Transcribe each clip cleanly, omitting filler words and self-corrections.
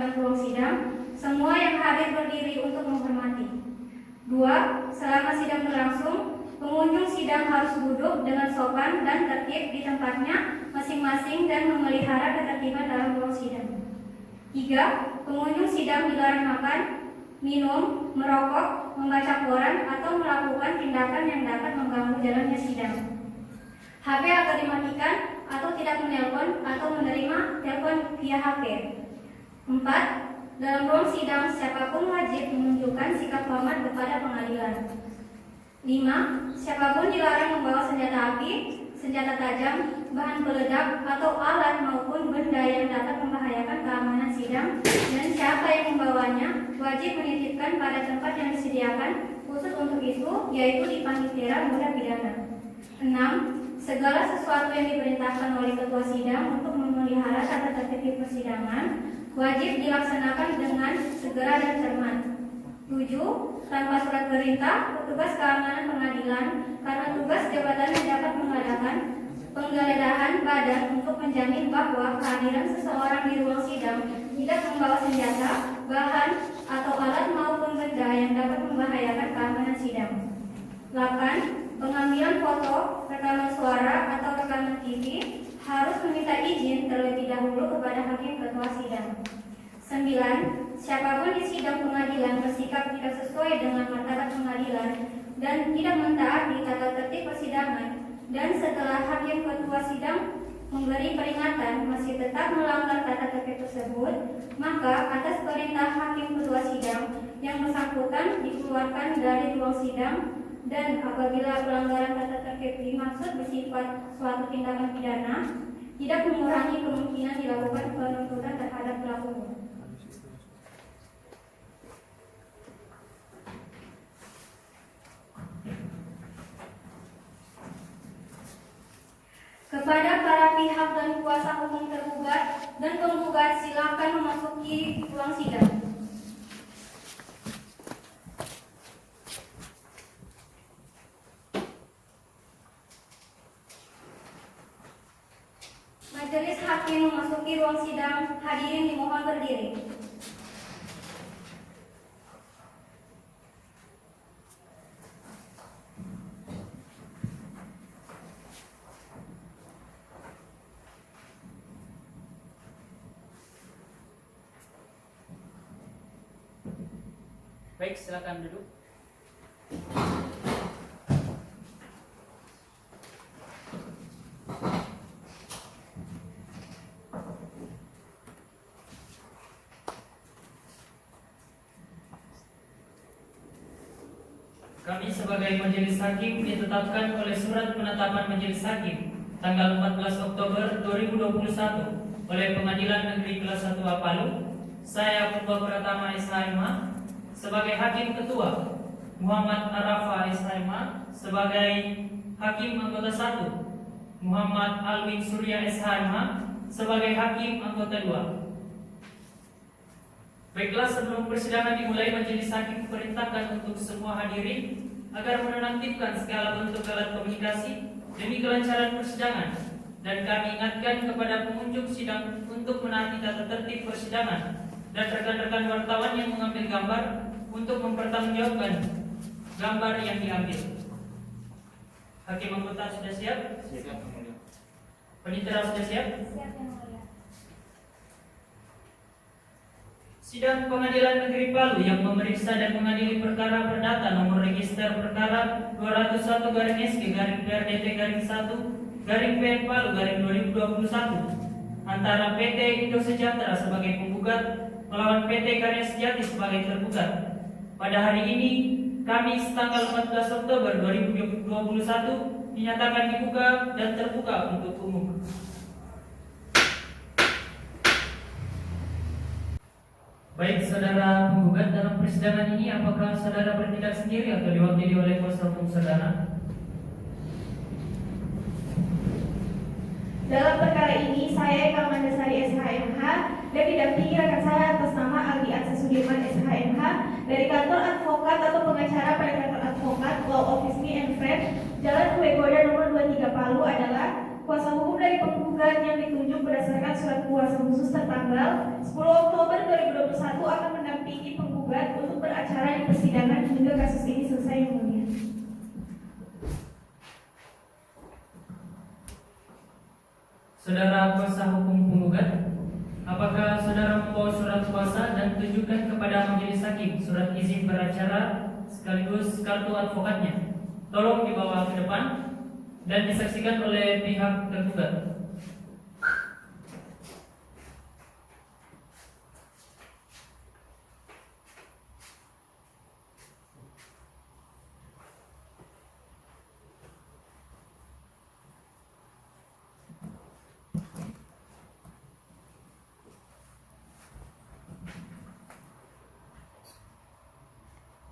meninggalkan ruang sidang, semua yang hadir berdiri untuk menghormati. 2. Selama sidang berlangsung, pengunjung sidang harus duduk dengan sopan dan tertib di tempatnya masing-masing dan memelihara ketertiban dalam ruang sidang. 3. Pengunjung sidang dilarang makan, minum, merokok, membaca koran, atau melakukan tindakan yang dapat mengganggu jalannya sidang. HP agar dimatikan atau tidak menelpon atau menerima telepon via HP. 4. Dalam ruang sidang, siapapun wajib menunjukkan sikap hormat kepada pengadilan. 5. Siapapun dilarang membawa senjata api, senjata tajam, bahan peledak, atau alat maupun benda yang dapat membahayakan keamanan sidang, dan siapa yang membawanya wajib menitipkan pada tempat yang disediakan khusus untuk itu, yaitu di panitera muda pidana. 6. Segala sesuatu yang diperintahkan oleh ketua sidang untuk memelihara tata tertib persidangan wajib dilaksanakan dengan segera dan cermat. 7. Tanpa surat perintah, petugas keamanan pengadilan karena tugas jabatannya dapat mengadakan penggeledahan badan untuk menjamin bahwa kehadiran seseorang di ruang sidang tidak membawa senjata, bahan, atau alat maupun benda yang dapat membahayakan keamanan sidang. 8. Pengambilan foto, rekaman suara, atau rekaman TV harus meminta izin terlebih dahulu kepada hakim ketua sidang. 9. Siapapun di sidang pengadilan bersikap tidak sesuai dengan martabat pengadilan dan tidak mentaati tata tertib persidangan, dan setelah hakim ketua sidang memberi peringatan masih tetap melanggar tata tertib tersebut, maka atas perintah hakim ketua sidang yang bersangkutan dikeluarkan dari ruang sidang, dan apabila pelanggaran tata tertib dimaksud bersifat suatu tindakan pidana, tidak mengurangi kemungkinan dilakukan penuntutan terhadap pelakunya. Kepada para pihak dan kuasa hukum tergugat dan penggugat, silakan memasuki ruang sidang. Majelis hakim memasuki ruang sidang. Hadirin dimohon berdiri. Baik, silakan duduk. Kami sebagai majelis hakim ditetapkan oleh surat penetapan majelis hakim tanggal 14 Oktober 2021 oleh Pengadilan Negeri Kelas 1 Palu. Saya Purba Pratama SHMH sebagai hakim ketua, Muhammad Arafa SHMH sebagai hakim anggota 1, Muhammad Alwin Surya SHMH sebagai hakim anggota 2. Baiklah, sebelum persidangan dimulai, majelis hakim diperintahkan untuk semua hadirin agar menonaktifkan segala bentuk alat komunikasi demi kelancaran persidangan, dan kami ingatkan kepada pengunjung sidang untuk menaati tata tertib persidangan dan rekan-rekan wartawan yang mengambil gambar untuk mempertanggungjawabkan gambar yang diambil. Hakim anggota sudah siap? Siap. Penitera sudah siap? Siap, Yang Mulia. Sidang Pengadilan Negeri Palu yang memeriksa dan mengadili perkara perdata nomor register perkara 201/SK-PRDT-1/PN Palu 2021 antara PT Indo Sejahtera sebagai penggugat melawan PT Karya Sejati sebagai tergugat. Pada hari ini, Kamis tanggal 14 Oktober 2021 dinyatakan dibuka dan terbuka untuk umum. Baik, saudara penggugat, dalam persidangan ini apakah saudara bertindak sendiri atau diwakili oleh kuasa hukum saudara? Dalam perkara ini, saya Eka Mandasari SHMH dan didampingi rekan saya atas nama Aldi Aksa Sudirman SHMH dari kantor advokat atau pengacara pada kantor advokat Law Office Me and Friend, Jalan Kuegoda nomor 23 Palu adalah kuasa hukum dari penggugat yang ditunjuk berdasarkan surat kuasa khusus tertanggal 10 Oktober 2021 mendampingi penggugat untuk beracara di persidangan hingga kasus ini selesai, Yang Mulia. Saudara kuasa hukum penggugat, apakah saudara membawa surat kuasa dan tunjukkan kepada majelis hakim surat izin beracara sekaligus kartu advokatnya? Tolong dibawa ke depan dan disaksikan oleh pihak tergugat.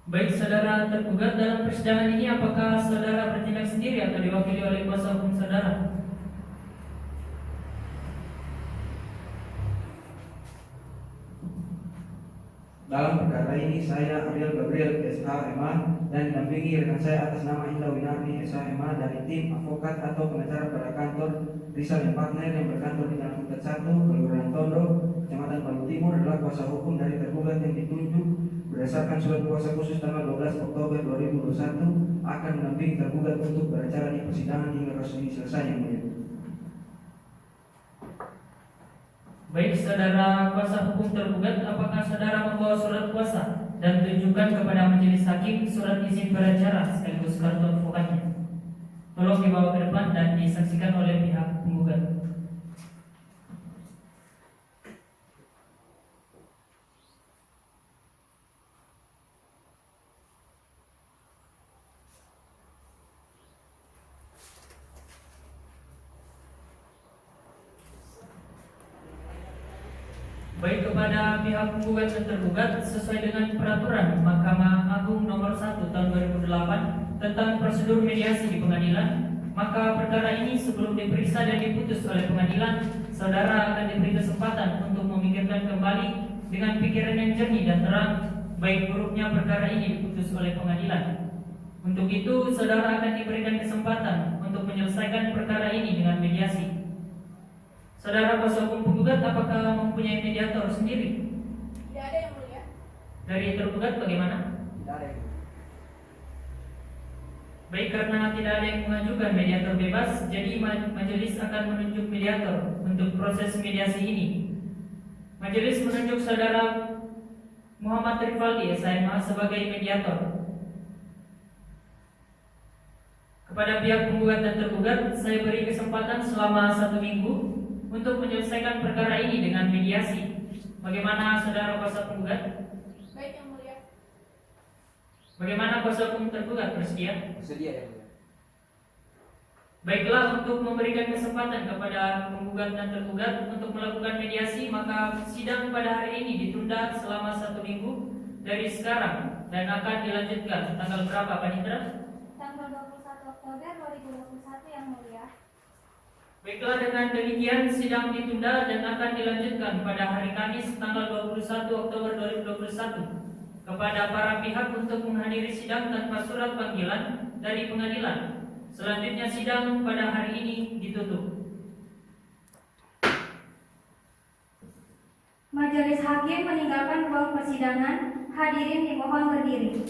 Baik saudara tergugat, dalam persidangan ini apakah saudara bertindak sendiri atau diwakili oleh kuasa hukum saudara? Dalam perkara ini saya Ariel Gabriel SHMA dan didampingi rekan saya atas nama Indah Winarni SHMA dari tim advokat atau pengacara pada kantor Rizal dan Partner yang berkantor di Jalan Kutat 1, Kelurahan Tondo, Kecamatan Palu Timur adalah kuasa hukum dari tergugat yang ditunjuk berdasarkan surat kuasa khusus tanggal 12 Oktober 2021 akan mendampingi tergugat untuk beracara di persidangan hingga kasus ini selesai, Yang Mulia. Baik saudara kuasa hukum tergugat, apakah saudara membawa surat kuasa dan tunjukkan kepada majelis hakim surat izin beracara sekaligus kartu advokatnya? Tolong dibawa ke depan dan disaksikan oleh pihak penggugat. Baik kepada pihak penggugat dan tergugat, sesuai dengan peraturan Mahkamah Agung nomor 1 tahun 2008 tentang prosedur mediasi di pengadilan, maka perkara ini sebelum diperiksa dan diputus oleh pengadilan, saudara akan diberi kesempatan untuk memikirkan kembali dengan pikiran yang jernih dan terang baik buruknya perkara ini diputus oleh pengadilan. Untuk itu, saudara akan diberikan kesempatan untuk menyelesaikan perkara ini dengan mediasi. Saudara kuasa hukum penggugat, apakah mempunyai mediator sendiri? Tidak ada, Yang Mulia. Dari tergugat bagaimana? Tidak ada. Baik, karena tidak ada yang mengajukan mediator bebas, jadi majelis akan menunjuk mediator untuk proses mediasi ini. Majelis menunjuk saudara Muhammad Rifaldi SHMA sebagai mediator. Kepada pihak penggugat dan tergugat, saya beri kesempatan selama 1 minggu untuk menyelesaikan perkara ini dengan mediasi. Bagaimana saudara kuasa penggugat? Baik, Yang Mulia. Bagaimana kuasa hukum tergugat, bersedia? Bersedia, Yang Mulia. Baiklah, untuk memberikan kesempatan kepada penggugat dan tergugat untuk melakukan mediasi, maka sidang pada hari ini ditunda selama 1 minggu dari sekarang dan akan dilanjutkan tanggal berapa, Pak Nindra? Tanggal 21 Oktober 2021, Yang Mulia. Baiklah, dengan demikian sidang ditunda dan akan dilanjutkan pada hari Kamis tanggal 21 Oktober 2021 kepada para pihak untuk menghadiri sidang tanpa surat panggilan dari pengadilan. Selanjutnya sidang pada hari ini ditutup. Majelis hakim meninggalkan ruang persidangan. Hadirin dimohon berdiri.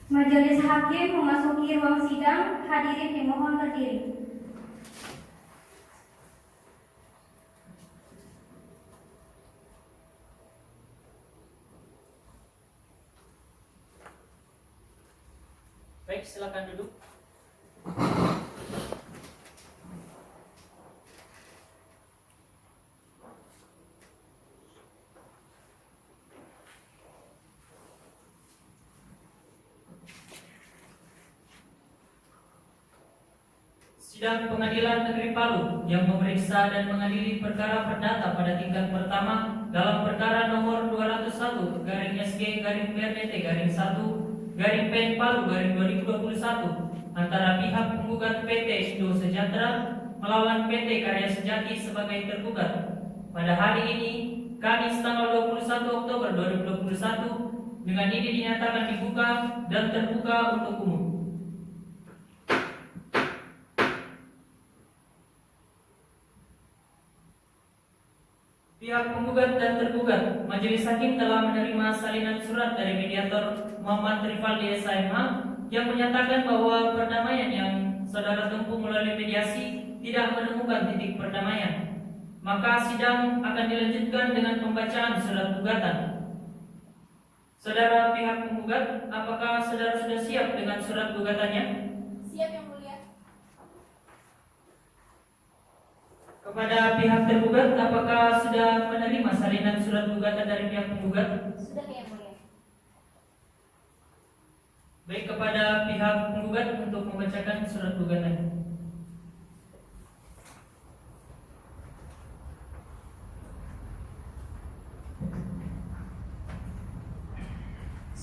Majelis hakim memasuki ruang sidang. Hadirin dimohon berdiri. Baik, silakan duduk. Sidang Pengadilan Negeri Palu yang memeriksa dan mengadili perkara perdata pada tingkat pertama dalam perkara nomor 201/SG/PRDT/1/PN Palu 2021 antara pihak penggugat PT Indo Sejahtera melawan PT Karya Sejati sebagai tergugat. Pada hari ini, Kamis tanggal 21 Oktober 2021, Dengan ini dinyatakan dibuka dan terbuka untuk umum. Pihak penggugat dan tergugat, Majelis Hakim telah menerima salinan surat dari mediator Muhammad Rifaldi SHMH yang menyatakan bahwa perdamaian yang saudara tempuh melalui mediasi tidak menemukan titik perdamaian. Maka sidang akan dilanjutkan dengan pembacaan surat gugatan. Saudara pihak penggugat, apakah saudara sudah siap dengan surat gugatannya? Siap, Yang Mulia. Kepada pihak tergugat, apakah sudah menerima salinan surat gugatan dari pihak penggugat? Sudah, Yang Mulia. Baik, kepada pihak penggugat untuk membacakan surat gugatan.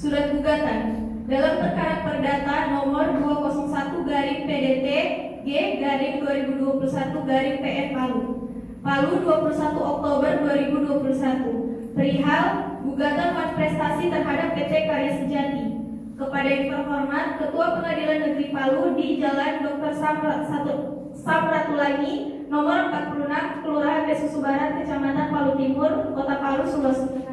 Surat gugatan dalam perkara perdata nomor 201/G/2021/PN Palu 21 Oktober 2021 perihal gugatan prestasi terhadap PT Karya Sejati. Kepada yang terhormat Ketua Pengadilan Negeri Palu di Jalan Dr. Samratulangi nomor 46 Kelurahan Besusu Barat Kecamatan Palu Timur Kota Palu Sulawesi Tengah.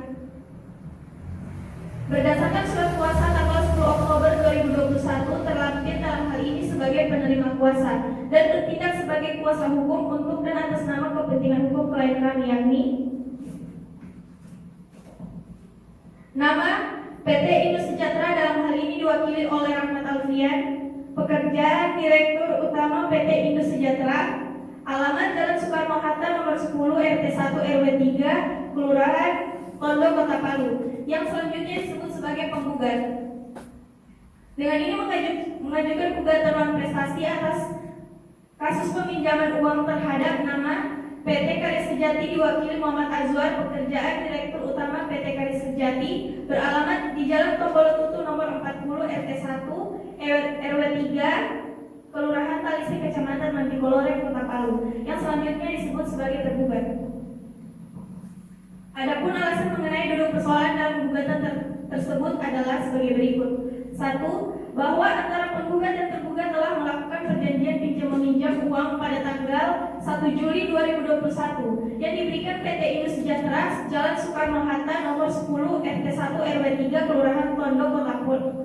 Berdasarkan surat kuasa tanggal 10 Oktober 2021 terlampir dalam hal ini sebagai penerima kuasa dan bertindak sebagai kuasa hukum untuk dan atas nama kepentingan hukum klien kami, yakni nama PT Indo Sejahtera dalam hal ini diwakili oleh Rahmat Alfian, pekerjaan Direktur Utama PT Indo Sejahtera, alamat Jalan Soekarno-Hatta nomor 10 RT 1 RW 3 Kelurahan Tondo Kota Palu, yang selanjutnya disebut sebagai penggugat. Dengan ini mengajukan gugatan non-prestasi atas kasus peminjaman uang terhadap nama PT Karya Sejati diwakili Muhammad Azwar, pekerjaan Direktur Utama PT Karya Sejati, beralamat di Jalan Tombolotutu nomor 40 RT 1 RW 3 Kelurahan Talise Kecamatan Mantikolore Kota Palu, yang selanjutnya disebut sebagai tergugat. Adapun alasan mengenai duduk persoalan dalam gugatan tersebut adalah sebagai berikut. 1. Bahwa antara penggugat dan tergugat telah melakukan perjanjian pinjam meminjam uang pada tanggal 1 Juli 2021 yang diberikan PT Indo Sejahtera Jalan Soekarno-Hatta nomor 10 RT 1 RW 3 Kelurahan Tondo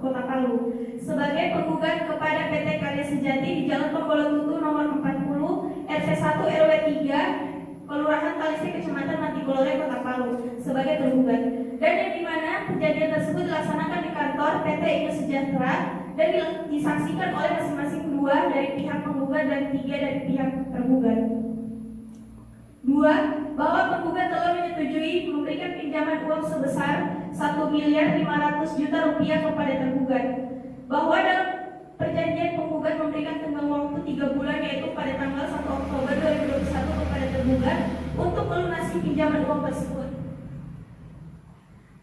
Kota Palu sebagai penggugat kepada PT Karya Sejati di Jalan Tombolotutu nomor 40 RT 1 RW 3 Kelurahan Talise Kecamatan Mantikolore Kota Palu sebagai tergugat, dan yang dimana perjanjian tersebut dilaksanakan di kantor PT Indo Sejahtera dan disaksikan oleh masing-masing 2 dari pihak penggugat dan 3 dari pihak tergugat. 2. Bahwa penggugat telah menyetujui memberikan pinjaman uang sebesar 1.500.000.000 rupiah kepada tergugat. Bahwa dalam perjanjian penggugat memberikan tenggang waktu 3 bulan, yaitu pada tanggal 1 Oktober 2021 kepada tergugat untuk melunasi pinjaman uang tersebut.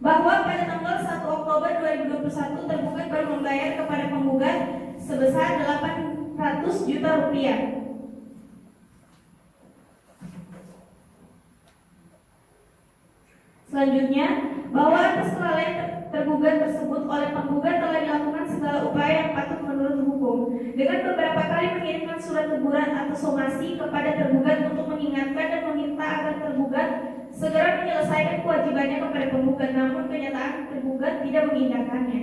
Bahwa pada tanggal 1 Oktober 2021 tergugat baru membayar kepada penggugat sebesar 800 juta rupiah. Selanjutnya, bahwa atas kelalaian tergugat tersebut oleh penggugat telah dilakukan segala upaya yang patut menurut hukum dengan beberapa kali mengirimkan surat teguran atau somasi kepada tergugat untuk mengingatkan dan meminta agar tergugat segera menyelesaikan kewajibannya kepada penggugat, namun kenyataan tergugat tidak mengindahkannya.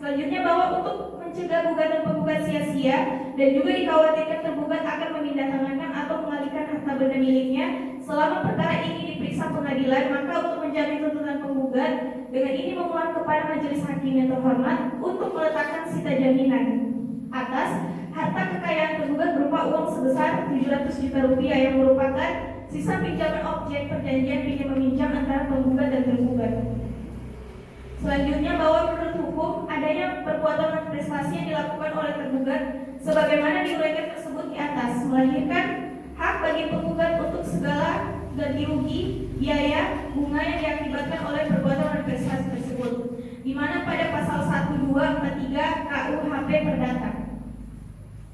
Selanjutnya, bahwa untuk mencegah gugatan penggugat sia-sia dan juga dikhawatirkan tergugat akan memindahkankan atau mengalihkan harta benda miliknya selama perkara ini diperiksa pengadilan, maka untuk menjamin tuntutan penggugat, dengan ini memohon kepada Majelis Hakim yang terhormat untuk meletakkan sita jaminan atas harta kekayaan tergugat berupa uang sebesar 700 juta rupiah yang merupakan sisa pinjaman objek perjanjian pinjam meminjam antara penggugat dan tergugat. Selanjutnya, bahwa menurut hukum adanya perbuatan non prestasi yang dilakukan oleh tergugat sebagaimana diuraikan tersebut di atas melahirkan hak bagi penggugat untuk segala ganti rugi, biaya, bunga yang diakibatkan oleh perbuatan non prestasi tersebut, di mana pada pasal 1243 KUHP Perdata.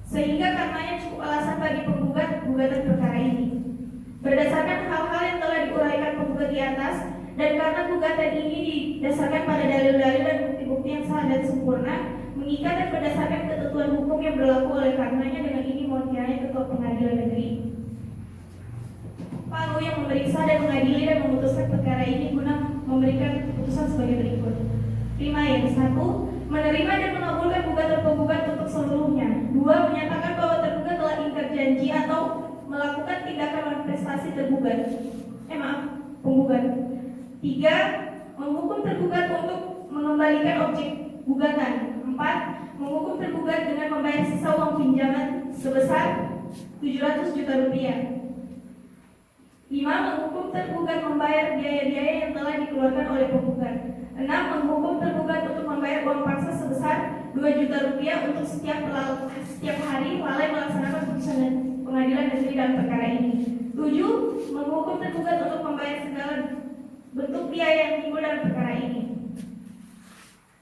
Sehingga karenanya cukup alasan bagi penggugat gugatan perkara ini. Berdasarkan hal-hal yang telah diuraikan penggugat di atas dan karena gugatan ini didasarkan pada dalil-dalil dan bukti-bukti yang sah dan sempurna, mengikat dan berdasarkan ketentuan hukum yang berlaku, oleh karenanya dengan ini mohon kiranya Ketua Pengadilan Negeri Palu yang memeriksa dan mengadili dan memutuskan perkara ini guna memberikan keputusan sebagai berikut. 5. Yang 1. Menerima dan mengabulkan gugatan penggugat untuk seluruhnya. 2. Menyatakan bahwa tergugat telah ingkar janji atau melakukan tindakan manifestasi tergugat. Penggugat. 3. Menghukum tergugat untuk mengembalikan objek gugatan. 4. Menghukum tergugat dengan membayar sisa uang pinjaman sebesar 700 juta rupiah. 5. Menghukum tergugat membayar biaya-biaya yang telah dikeluarkan oleh penggugat. 6. Menghukum tergugat untuk membayar uang paksa sebesar 2 juta rupiah untuk setiap hari lalai melaksanakan putusan pengadilan negeri dalam perkara ini. 7. Menghukum tergugat untuk membayar segala bentuk biaya yang timbul dalam perkara ini.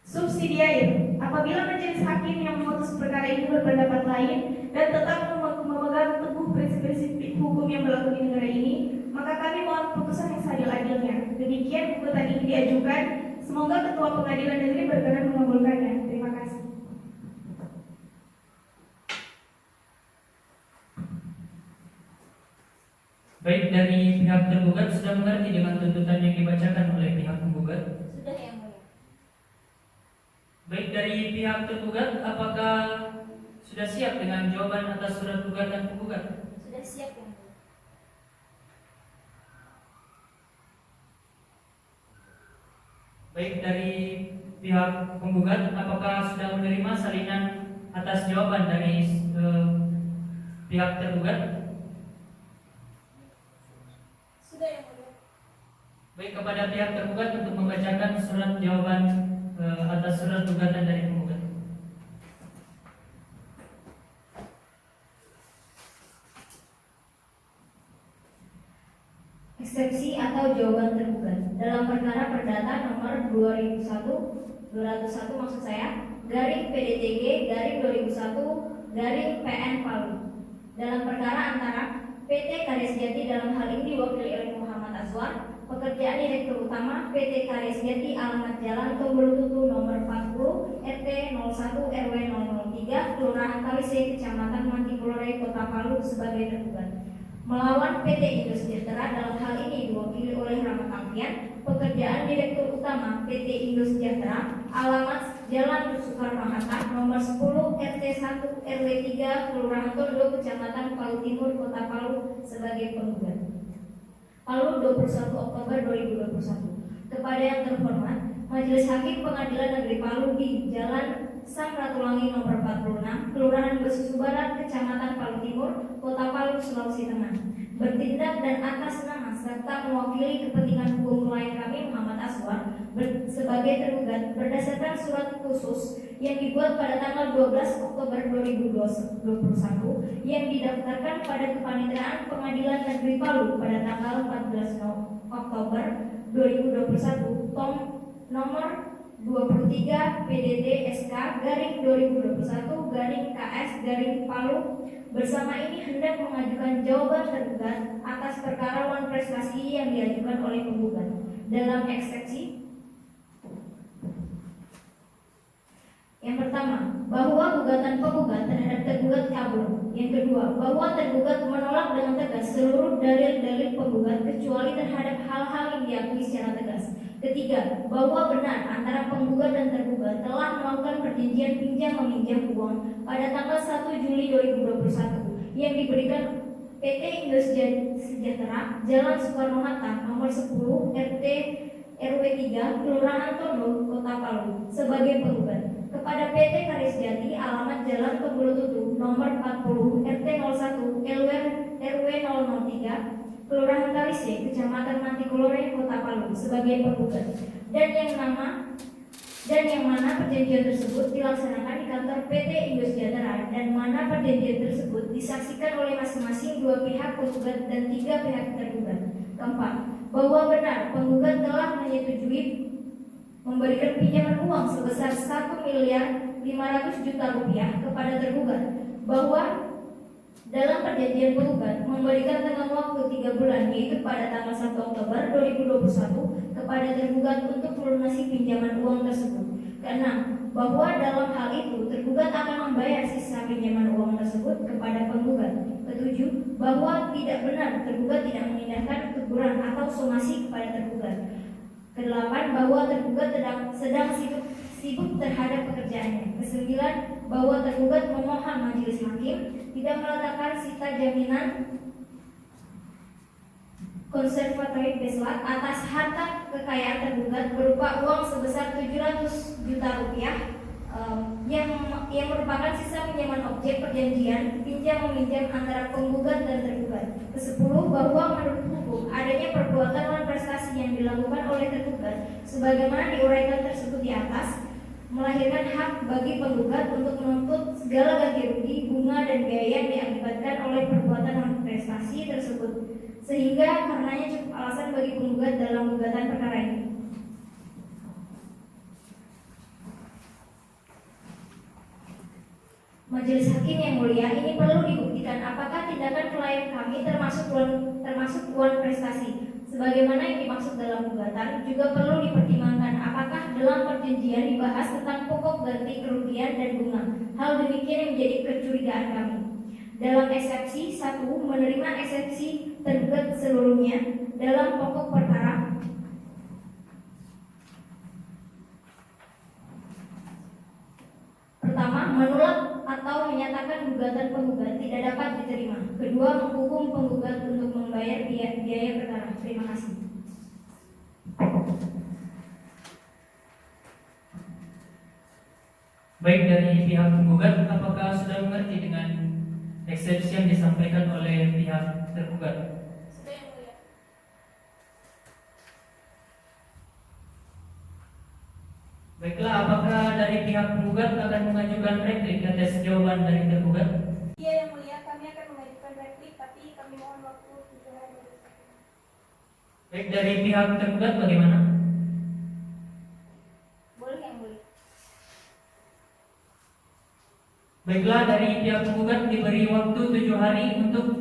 Subsidiair. Apabila majelis hakim yang memutus perkara ini berpendapat lain dan tetap memegang teguh prinsip-prinsip hukum yang berlaku di negara ini, maka kami mohon putusan yang seadil-adilnya. Demikian gugatan ini diajukan. Semoga Ketua Pengadilan Negeri berkenan mengabulkannya. Terima kasih. Baik, dari pihak tergugat sudah mengerti dengan tuntutan yang dibacakan oleh pihak penggugat? Sudah, Yang Mulia. Baik, dari pihak tergugat, apakah sudah siap dengan jawaban atas surat gugatan penggugat? Sudah siap, Yang Mulia. Baik, dari pihak penggugat, apakah sudah menerima salinan atas jawaban dari pihak tergugat? Sudah, Yang Mulia. Baik, kepada pihak tergugat untuk membacakan surat jawaban atas surat gugatan dari penggugat. Eksepsi atau jawaban tergugat dalam perkara perdata nomor 2001 maksud saya garing PDTG garing 2001 garing PN Palu dalam perkara antara PT Karya Sejati, dalam hal ini diwakili oleh Muhammad Azwar, pekerjaan Direktur Utama PT Karya Sejati, alamat Jalan Tombolotutu nomor 40 RT 01 RW 003 Kelurahan Talise Kecamatan Mantikulore Kota Palu sebagai tergugat melawan PT Indo Sejahtera, dalam hal ini diwakili oleh Rahmat Alfian, pekerjaan Direktur Utama PT Indo Sejahtera, alamat Jalan Soekarno-Hatta nomor 10 RT 1 RW 3 Kelurahan Tondo Kecamatan Palu Timur Kota Palu sebagai penggugat. Palu 21 Oktober 2021. Kepada yang terhormat, Majelis Hakim Pengadilan Negeri Palu di Jalan Sang Ratulangi nomor 46, Kelurahan Besusu Barat, Kecamatan Palu Timur, Kota Palu, Sulawesi Tengah, bertindak dan atas nama serta mewakili kepentingan hukum klien kami Muhammad Azwar sebagai tergugat berdasarkan surat khusus yang dibuat pada tanggal 12 Oktober 2021 yang didaftarkan pada Kepaniteraan Pengadilan Negeri Palu pada tanggal 14 Oktober 2021 tom nomor 23 PDT SK garing 2021 garing KS garing Palu bersama ini hendak mengajukan jawaban tergugat atas perkara wan prestasi yang diajukan oleh penggugat dalam eksepsi. Yang pertama, bahwa gugatan penggugat terhadap tergugat kabur. Yang kedua, bahwa tergugat menolak dengan tegas seluruh dalil-dalil penggugat kecuali terhadap hal-hal yang diakui secara tegas. Ketiga, bahwa benar antara penggugat dan tergugat telah melakukan perjanjian pinjam meminjam uang pada tanggal 1 Juli 2021 yang diberikan PT Indo Sejahtera, Jalan Soekarno-Hatta nomor 10 RT RW 3 Kelurahan Tondo, Kota Palu sebagai penggugat. Kepada PT Karya Sejati, alamat Jalan Tombolotutu nomor 40 RT 01 RW 003 Kelurahan Talise, Kecamatan Mantikulore, Kota Palu sebagai penggugat, dan yang mana perjanjian tersebut dilaksanakan di kantor PT Indo Sejahtera dan mana perjanjian tersebut disaksikan oleh masing-masing dua pihak penggugat dan tiga pihak tergugat. Keempat, bahwa benar penggugat telah menyetujui memberikan pinjaman uang sebesar 1.500.000.000 rupiah kepada tergugat, bahwa Dalam perjanjian penggugat memberikan tenggang waktu 3 bulan, yaitu pada tanggal 1 Oktober 2021 kepada tergugat untuk melunasi pinjaman uang tersebut. Keenam, bahwa dalam hal itu tergugat akan membayar sisa pinjaman uang tersebut kepada penggugat. Ketujuh, bahwa tidak benar tergugat tidak mengindahkan teguran atau somasi kepada tergugat. Kedelapan, bahwa tergugat sedang sibuk terhadap pekerjaannya. Kesembilan, bahwa tergugat memohon majelis hakim tidak meletakkan sita jaminan konservatori beslat atas harta kekayaan tergugat berupa uang sebesar 700 juta rupiah yang merupakan sisa pinjaman objek perjanjian pinjam meminjam antara penggugat dan tergugat. Kesepuluh, bahwa menurut hukum adanya perbuatan dan prestasi yang dilakukan oleh tergugat sebagaimana diuraikan tersebut di atas melahirkan hak bagi penggugat untuk menuntut segala ganti rugi, bunga dan biaya yang diakibatkan oleh perbuatan dan prestasi tersebut, sehingga karenanya cukup alasan bagi penggugat dalam gugatan perkara ini. Majelis Hakim yang mulia, ini perlu dibuktikan apakah tindakan klien kami termasuk uang prestasi sebagaimana yang dimaksud dalam gugatan. Juga perlu dipertimbangkan apakah dalam perjanjian dibahas tentang pokok ganti kerugian dan bunga. Hal demikian yang menjadi kecurigaan kami. Dalam eksepsi 1, menerima eksepsi tergugat seluruhnya dalam pokok perkara. Pertama, menolak atau menyatakan gugatan penggugat tidak dapat diterima. Kedua, menghukum penggugat untuk membayar biaya perkara. Terima kasih. Baik, dari pihak penggugat, apakah sudah mengerti dengan eksepsi yang disampaikan oleh pihak tergugat? Sudah, Yang Mulia. Baiklah, apakah dari pihak penggugat akan mengajukan replik atas jawaban dari tergugat? Iya, Yang Mulia, kami akan mengajukan replik, tapi kami mohon waktu 7 hari. Baik, dari pihak tergugat bagaimana? Boleh Yang Mulia. Baiklah, dari pihak penggugat diberi waktu 7 hari untuk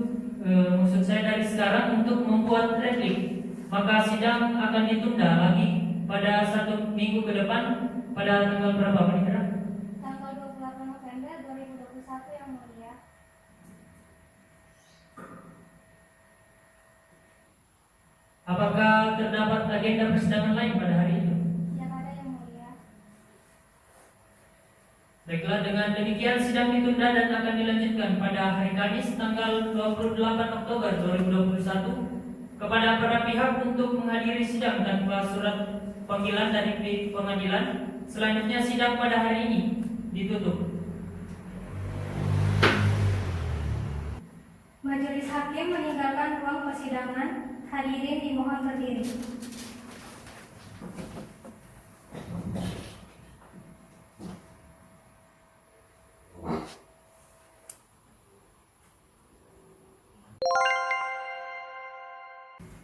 maksud saya dari sekarang untuk membuat replik. Maka sidang akan ditunda lagi pada 1 minggu ke depan pada tanggal berapa, Pak Indra? Tanggal 28 November 2021 Yang Mulia. Apakah terdapat agenda persidangan lain pada hari itu? Tidak ada Yang Mulia. Baiklah, dengan demikian sidang ditunda dan akan dilanjutkan pada hari Kamis tanggal 28 Oktober 2021 kepada para pihak untuk menghadiri sidang tanpa surat panggilan dari pengadilan. Selanjutnya sidang pada hari ini ditutup. Majelis Hakim meninggalkan ruang persidangan. Hadirin dimohon berdiri.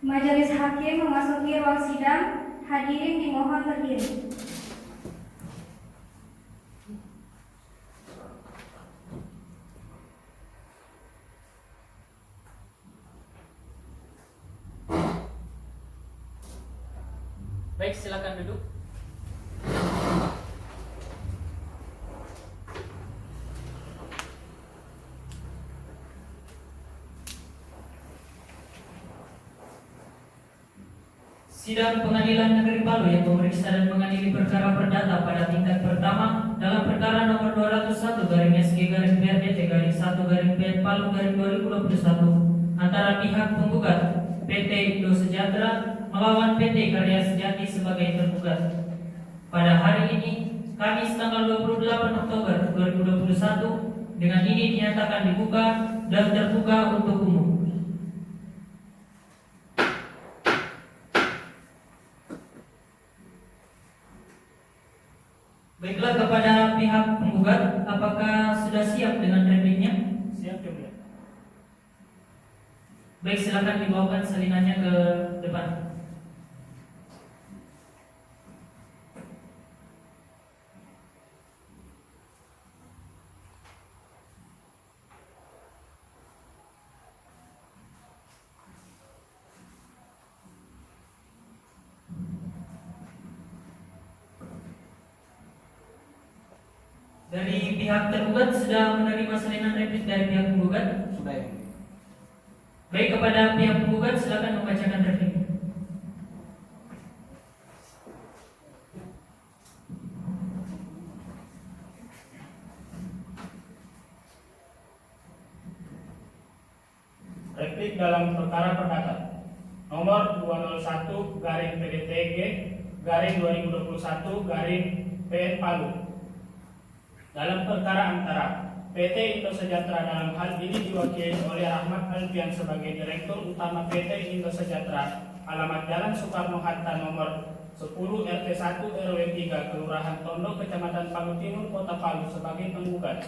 Majelis Hakim memasuki ruang sidang. Hadirin dimohon berdiri. Baik, silakan duduk. Sidang Pengadilan Negeri Palu yang memeriksa dan mengadili perkara perdata pada tingkat pertama dalam perkara nomor 201/SG/PRDT/1/P Palu 2021 antara pihak penggugat PT Indo Sejahtera melawan PT Karya Sejati sebagai tergugat. Pada hari ini, Kamis tanggal 28 Oktober 2021, dengan ini dinyatakan dibuka dan terbuka untuk umum. Baiklah, kepada pihak penggugat, apakah sudah siap dengan repliknya? Siap, Yang Mulia. Baik, silakan dibawakan salinannya ke depan. Dari pihak tergugat sudah menerima salinan replik dari pihak penggugat? Sudah yang mulia. Baik, kepada pihak penggugat silakan membacakan replik. Replik dalam perkara perdata nomor 201 garing PDTG garing 2021 garing PN Palu. Dalam perkara antara PT Indo Sejahtera dalam hal ini diwakili oleh Rahmat Alfian sebagai Direktur Utama PT Indo Sejahtera, alamat Jalan Soekarno-Hatta nomor 10 RT 1 RW 3 Kelurahan Tondo Kecamatan Palu Timur Kota Palu sebagai penggugat,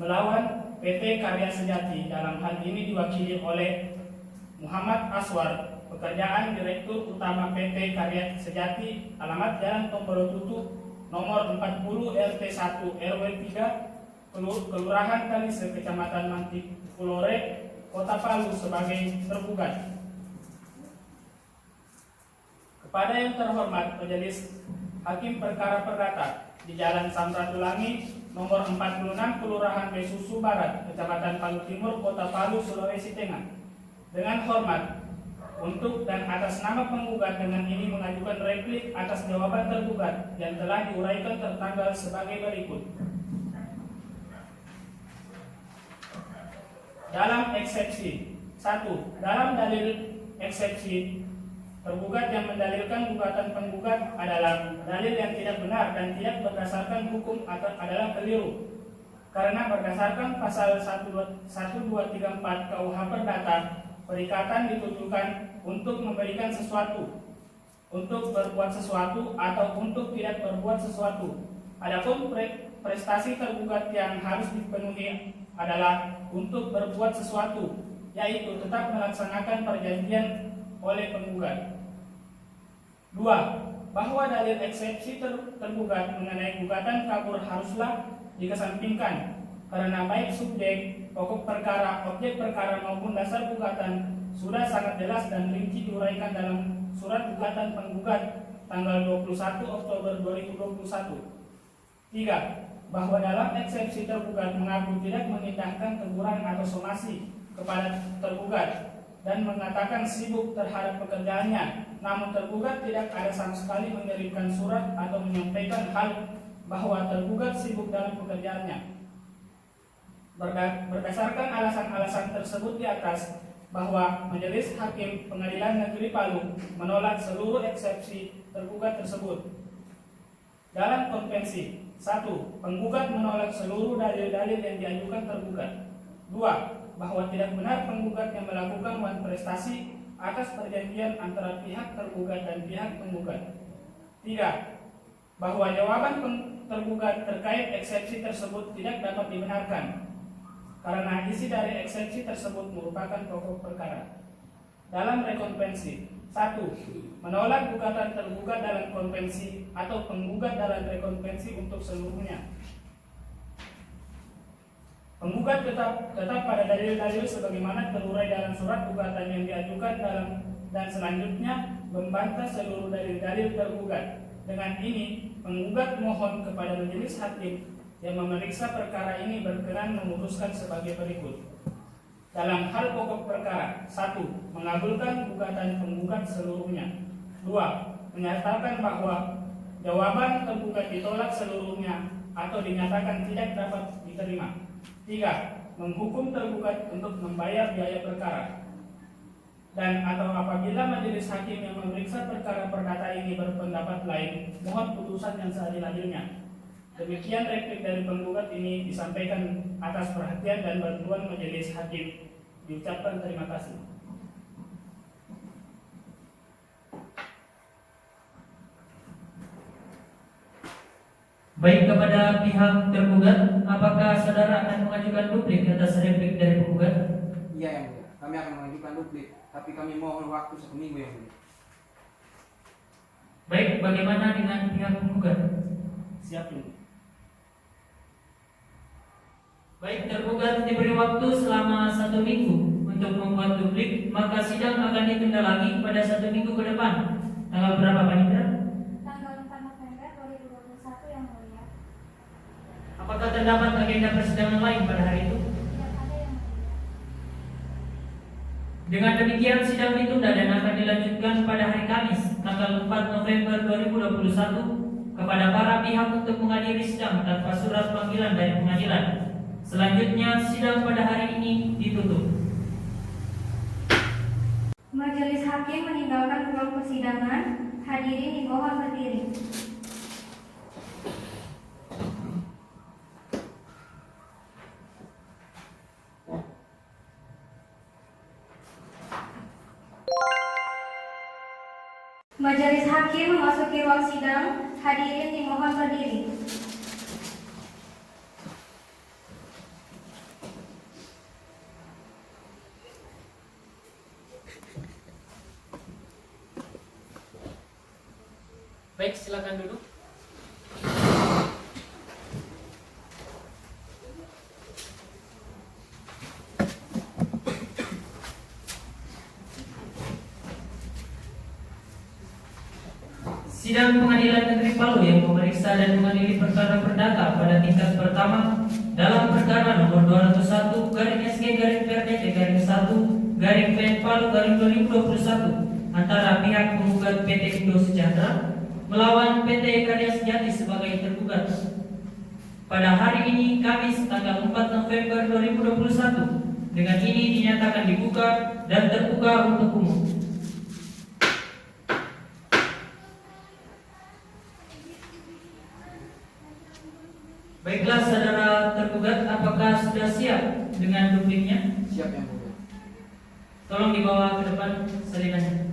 melawan PT Karya Sejati dalam hal ini diwakili oleh Muhammad Aswar, pekerjaan Direktur Utama PT Karya Sejati, alamat Jalan Tombolotutu nomor 40 RT 1 RW 3 Kelurahan Kalise Kecamatan Mantipulore Kota Palu sebagai tergugat. Kepada yang terhormat Majelis Hakim Perkara Perdata di Jalan Samratulangi nomor 46 Kelurahan Besusu Barat Kecamatan Palu Timur Kota Palu Sulawesi Tengah, dengan hormat untuk dan atas nama penggugat dengan ini mengajukan replik atas jawaban tergugat yang telah diuraikan tertanggal sebagai berikut. Dalam eksepsi 1. Dalam dalil eksepsi, tergugat yang mendalilkan gugatan penggugat adalah dalil yang tidak benar dan tidak berdasarkan hukum adalah keliru. Karena berdasarkan pasal 1234 KUH Perdata, perikatan ditujukan untuk memberikan sesuatu, untuk berbuat sesuatu atau untuk tidak berbuat sesuatu. Adapun prestasi tergugat yang harus dipenuhi adalah untuk berbuat sesuatu, yaitu tetap melaksanakan perjanjian oleh penggugat. 2. Bahwa dalil eksepsi tergugat mengenai gugatan kabur haruslah dikesampingkan karena baik subjek, pokok perkara, objek perkara maupun dasar gugatan sudah sangat jelas dan rinci diuraikan dalam surat gugatan penggugat tanggal 21 Oktober 2021. 3. Bahwa dalam eksepsi tergugat mengaku tidak mengindahkan teguran atau somasi kepada tergugat dan mengatakan sibuk terhadap pekerjaannya, namun tergugat tidak ada sama sekali mengirimkan surat atau menyampaikan hal bahwa tergugat sibuk dalam pekerjaannya. Berdasarkan alasan-alasan tersebut di atas, bahwa Majelis Hakim Pengadilan Negeri Palu menolak seluruh eksepsi tergugat tersebut. Dalam konvensi 1. Penggugat menolak seluruh dalil-dalil yang diajukan tergugat. 2. Bahwa tidak benar penggugat yang melakukan wan prestasi atas perjanjian antara pihak tergugat dan pihak penggugat. 3. Bahwa jawaban tergugat terkait eksepsi tersebut tidak dapat dibenarkan karena isi dari eksepsi tersebut merupakan pokok perkara. Dalam rekonvensi 1. Menolak gugatan tergugat dalam konvensi atau penggugat dalam rekonvensi untuk seluruhnya. Penggugat tetap pada dalil-dalil sebagaimana terurai dalam surat gugatan yang diajukan dan selanjutnya membantah seluruh dalil-dalil tergugat. Dengan ini, penggugat mohon kepada Majelis Hakim yang memeriksa perkara ini berkenan memutuskan sebagai berikut. Dalam hal pokok perkara, 1. Mengabulkan gugatan penggugat seluruhnya. 2. Menyatakan bahwa jawaban tergugat ditolak seluruhnya atau dinyatakan tidak dapat diterima. 3. Menghukum tergugat untuk membayar biaya perkara. Dan atau apabila Majelis Hakim yang memeriksa perkara perdata ini berpendapat lain, mohon putusan yang seadil-adilnya. Demikian replik dari penggugat ini disampaikan atas perhatian dan bantuan Majelis Hakim. Diucapkan terima kasih. Baik, kepada pihak tergugat, apakah saudara akan mengajukan duplik atas replik dari penggugat? Iya yang mulia, kami akan mengajukan duplik, tapi kami mohon waktu 1 minggu yang mulia. Baik, bagaimana dengan pihak penggugat? Siap ini. Baik, tergugat diberi waktu selama 1 minggu untuk membuat duplik, maka sidang akan ditunda lagi pada 1 minggu ke depan. Tanggal berapa, Pak Indra? Tanggal 4 November 2021 yang mulia. Apa terdapat agenda persidangan lain pada hari itu? Dengan demikian sidang ditunda dan akan dilanjutkan pada hari Kamis tanggal 4 November 2021 kepada para pihak untuk menghadiri sidang tanpa surat panggilan dari pengadilan. Selanjutnya sidang pada hari ini ditutup. Majelis hakim meninggalkan ruang persidangan. Hadirin dimohon berdiri. Majelis hakim memasuki ruang sidang. Hadirin dimohon berdiri. Baik, silakan duduk. Sidang Pengadilan Negeri Palu yang memeriksa dan mengadili perkara perdata pada tingkat pertama dalam perkara nomor 201/SG/PRDT/1/PN Palu/2021 antara pihak penggugat PT Indo Sejahtera melawan PT Karya Sejati sebagai tergugat. Pada hari ini Kamis tanggal 4 November 2021 dengan ini dinyatakan dibuka dan terbuka untuk umum. Baiklah saudara tergugat, apakah sudah siap dengan dupliknya? Siap yang mulia. Tolong dibawa ke depan salinannya.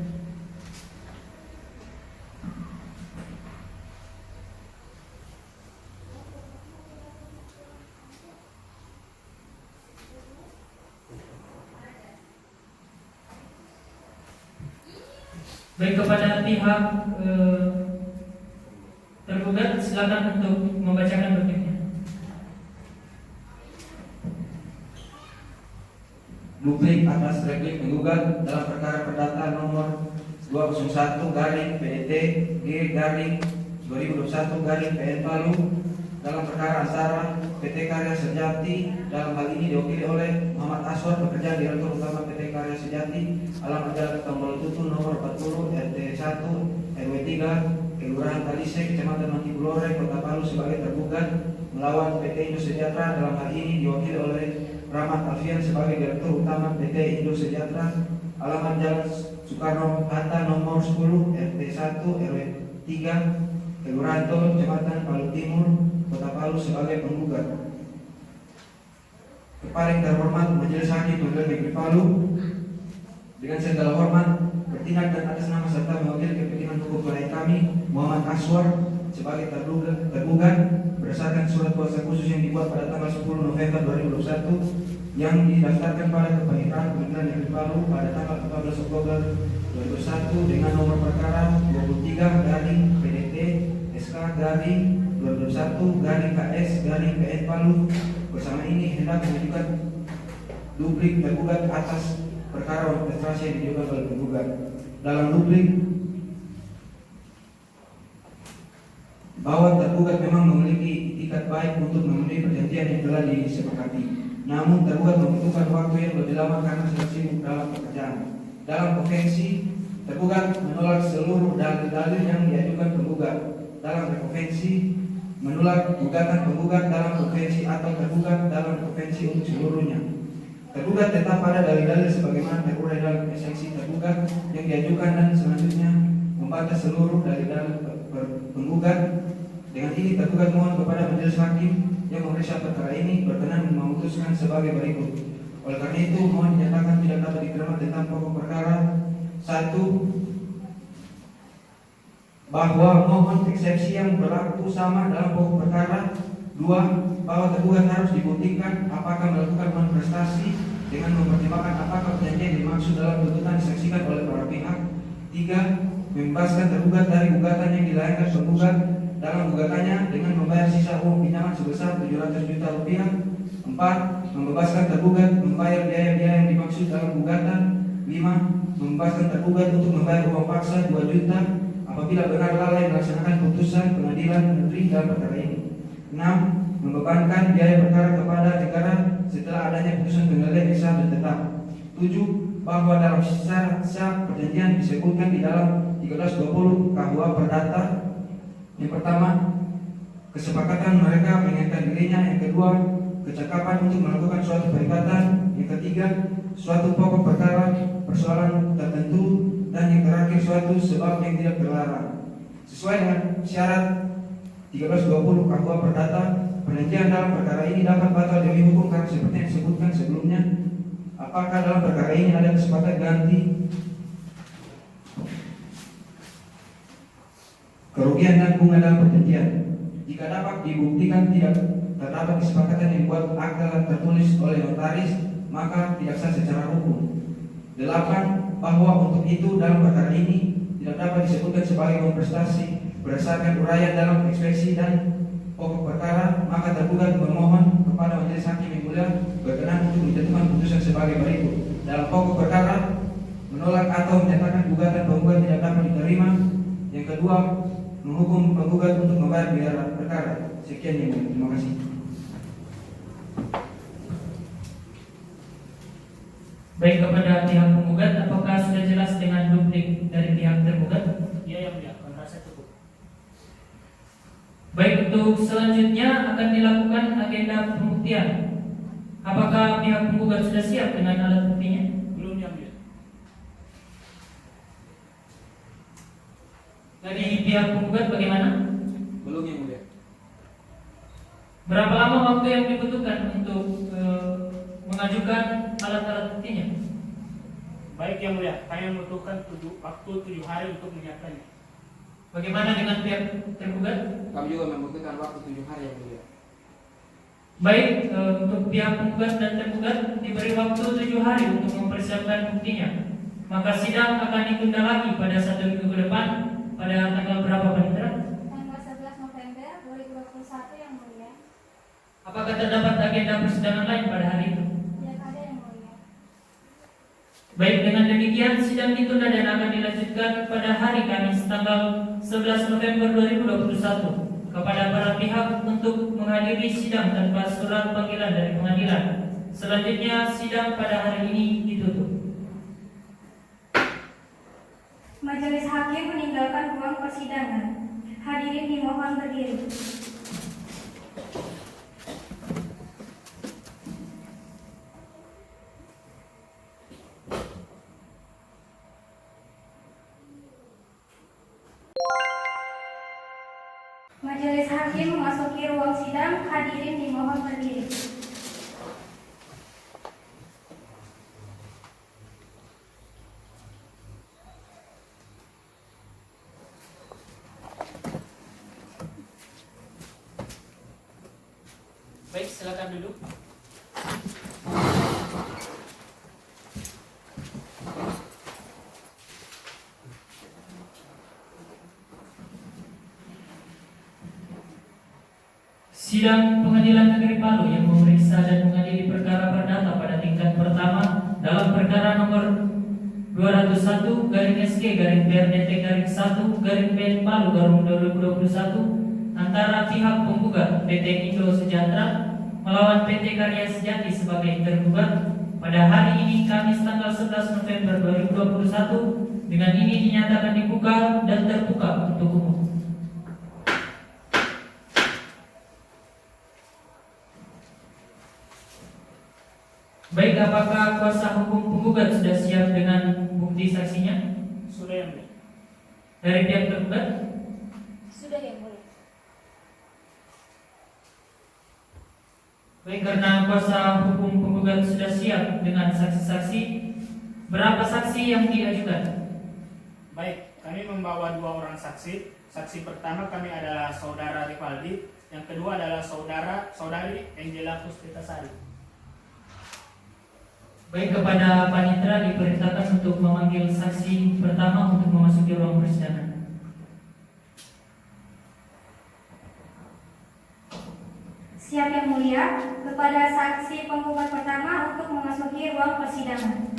Baik, kepada pihak tergugat silakan untuk membacakan dupliknya. Duplik atas replik penggugat dalam perkara perdata nomor 201/PDT-G/2021/PN Palu dalam perkara antara PT Karya Sejati dalam hal ini diwakili oleh Muhammad Aswar bekerja Direktur Utama PT Karya Sejati, alamat Jalan Tombol Tutu nomor 40 RT 1 RW 3 Kelurahan Talise Kecamatan Mantibulore Kota Palu sebagai tergugat melawan PT Indo Sejahtera dalam hal ini diwakili oleh Rahmat Alfian sebagai Direktur Utama PT Indo Sejahtera, alamat Jalan Soekarno Hatta nomor 10 RT 1 RW 3 Kelurahan Tol Kecamatan Palu Timur Kota Palu sebagai penggugat. Kepada yang terhormat Majelis Hakim Pengadilan Negeri Palu, dengan segala hormat bertindak dan atas nama serta mewakili kepentingan hukum klien kami Muhammad Aswar sebagai tergugat berdasarkan surat kuasa khusus yang dibuat pada tanggal 10 November 2021 yang didaftarkan pada Kepaniteraan Pengadilan Negeri Palu pada tanggal 14 Oktober 2021 dengan nomor perkara 23/PDT SK/2021/KS/PN Palu. Bersama ini hendak mengajukan duplik tergugat atas perkara orkestrasi yang diajukan oleh penggugat. Dalam duplik bahwa tergugat memang memiliki itikat baik untuk memenuhi perjanjian yang telah disepakati. Namun tergugat membutuhkan waktu yang lebih lama karena sedang sibuk dalam pekerjaan. Dalam konvensi, tergugat menolak seluruh dalil-dalil yang diajukan penggugat. Dalam rekonvensi, menolak gugatan penggugat dalam konvensi atau tergugat dalam konvensi untuk seluruhnya. Tergugat tetap pada dalil-dalil sebagaimana terurai dalam esensi tergugat yang diajukan dan selanjutnya membantah seluruh dalil-dalil penggugat. Dengan ini tergugat mohon kepada Majelis Hakim yang memeriksa perkara ini berkenan memutuskan sebagai berikut. Oleh karena itu mohon dinyatakan tidak dapat diterima tentang pokok perkara. 1. Bahwa mohon eksepsi yang berlaku sama dalam pokok perkara. 2. Bahwa tergugat harus dibuktikan apakah melakukan manifestasi dengan mempertimbangkan apakah perjanjian dimaksud dalam tuntutan disaksikan oleh para pihak. 3. Membebaskan tergugat dari gugatan yang dilayangkan penggugat dalam gugatannya dengan membayar sisa uang pinjaman sebesar 700 juta rupiah. 4. Membebaskan tergugat membayar biaya-biaya yang dimaksud dalam gugatan. 5. Membebaskan tergugat untuk membayar uang paksa 2 juta apabila benar lalai melaksanakan putusan pengadilan negeri dalam perkara ini. 6. membebankan biaya perkara kepada negara setelah adanya putusan pengadilan yang sah dan tetap. 7. Bahwa dalam syarat sah perjanjian disebutkan di dalam 1320 KUA Perdata. Yang pertama, kesepakatan mereka mengingatkan dirinya. Yang kedua, kecakapan untuk melakukan suatu perikatan. Yang ketiga, suatu pokok perkara persoalan tertentu. Dan yang terakhir, suatu sebab yang tidak terlarang. Sesuai dengan syarat 1320 KUA Perdata, perjanjian dalam perkara ini dapat batal demi hukum karena seperti yang disebutkan sebelumnya. Apakah dalam perkara ini ada kesempatan ganti kerugian dan bunga dalam perjanjian? Jika dapat dibuktikan tidak terdapat kesepakatan yang membuat akta tertulis oleh notaris, maka tidak sah secara hukum. 8. Bahwa untuk itu dalam perkara ini tidak dapat disebutkan sebagai prestasi berdasarkan uraian dalam ekspresi dan pokok perkara, maka tergugat memohon kepada majelis hakim yang mulia berkenan untuk menjatuhkan putusan sebagai berikut. Dalam pokok perkara, menolak atau menyatakan gugatan penggugat tidak dapat diterima. Yang kedua, menghukum penggugat untuk membayar biaya perkara. Sekian yang mulia. Terima kasih. Baik, kepada pihak penggugat, apakah sudah jelas dengan duplik dari pihak tergugat? Iya yang mulia, merasa cukup. Baik, untuk selanjutnya akan dilakukan agenda pembuktian. Apakah pihak penggugat sudah siap dengan alat buktinya? Belum yang mulia. Dari pihak penggugat bagaimana? Belum yang mulia. Berapa lama waktu yang dibutuhkan untuk mengajukan alat-alat buktinya? Baik yang mulia, kami membutuhkan waktu 7 hari untuk menyiapkannya. Bagaimana dengan pihak tergugat? Kami juga membutuhkan waktu 7 hari yang mulia. Baik, untuk pihak penggugat dan tergugat diberi waktu 7 hari untuk mempersiapkan buktinya. Maka sidang akan ditunda lagi pada 1 minggu ke depan. Pada tanggal berapa, Panitra? Tanggal 11 November 2021 yang mulia. Apakah terdapat agenda persidangan lain pada hari itu? Tidak ada yang mulia. Baik, dengan demikian sidang ditunda dan akan dilanjutkan pada hari Kamis tanggal 11 November 2021 kepada para pihak untuk menghadiri sidang tanpa surat panggilan dari pengadilan. Selanjutnya sidang pada hari ini ditutup. Majelis hakim meninggalkan ruang persidangan. Hadirin dimohon berdiri. Majelis hakim memasuki ruang sidang. Hadirin dimohon berdiri. Baik, silakan duduk. Sidang Pengadilan Negeri Palu yang memeriksa dan mengadili perkara perdata pada tingkat pertama dalam perkara nomor 201/SG/PRDT-1/PN Palu Garum 2021 antara pihak penggugat PT Indo Sejahtera melawan PT Karya Sejati sebagai tergugat pada hari ini Kamis tanggal 11 November 2021 dengan ini dinyatakan dibuka dan terbuka untuk umum. Baik, apakah kuasa hukum penggugat sudah siap dengan bukti saksinya? Sudah yang mulia. Dari pihak tergugat? Sudah yang mulia. Baik, karena kuasa hukum penggugat sudah siap dengan saksi-saksi, berapa saksi yang diajukan? Baik, kami membawa 2 orang saksi. Saksi pertama kami adalah saudara Rivaldi, yang kedua adalah saudari Angela Puspitasari. Baik, kepada Panitra diperintahkan untuk memanggil saksi pertama untuk memasuki ruang persidangan. Siap yang mulia. Kepada saksi penggugat pertama untuk memasuki ruang persidangan.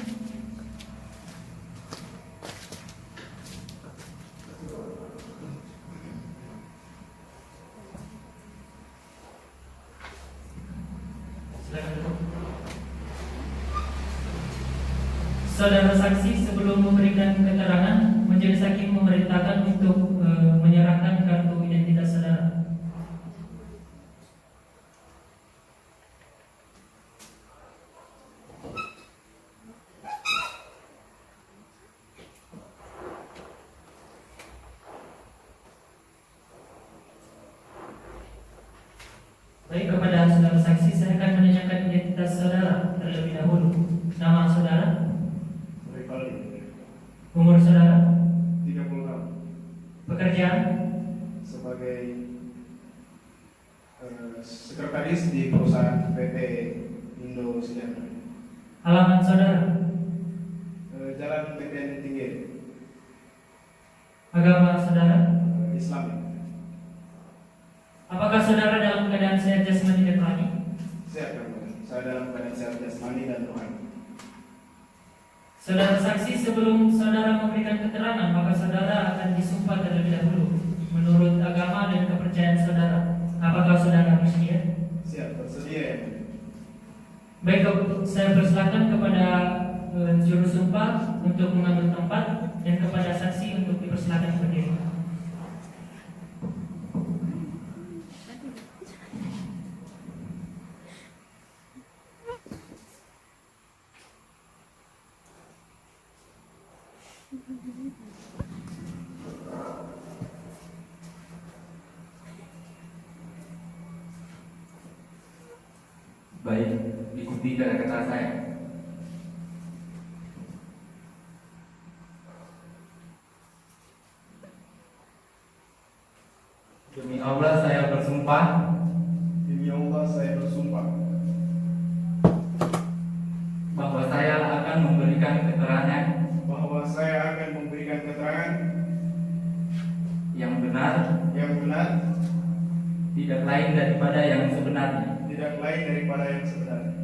Saudara saksi sebelum memberikan keterangan, majelis hakim memerintahkan untuk menyerahkan kartu identitas saudara. Baik, kepada saudara saksi saya akan menanyakan identitas saudara terlebih dahulu. Nama saudara, umur saudara, 30 tahun pekerjaan, sebagai sekretaris di perusahaan PT Indo Sejahtera, alamat saudara, Jalan PTN Tinggi, agama saudara. Islam. Apakah saudara dalam keadaan sehat jasmani dan rohani? Sehat, Yang Mulia. Saya dalam keadaan sehat jasmani dan rohani. Saudara saksi sebelum saudara memberikan keterangan, maka saudara akan disumpah terlebih dahulu menurut agama dan kepercayaan saudara. Apakah saudara bersedia? Siap, bersedia ya. Baik, saya persilakan kepada juru sumpah untuk mengambil tempat dan kepada saksi untuk dipersilakan berdiri. Baik, ikuti kata-kata saya. Demi Allah saya bersumpah Demi Allah saya bersumpah bahwa saya akan memberikan keterangan bahwa saya akan memberikan keterangan yang benar, tidak lain daripada yang sebenarnya. tidak lain daripada yang sebenarnya.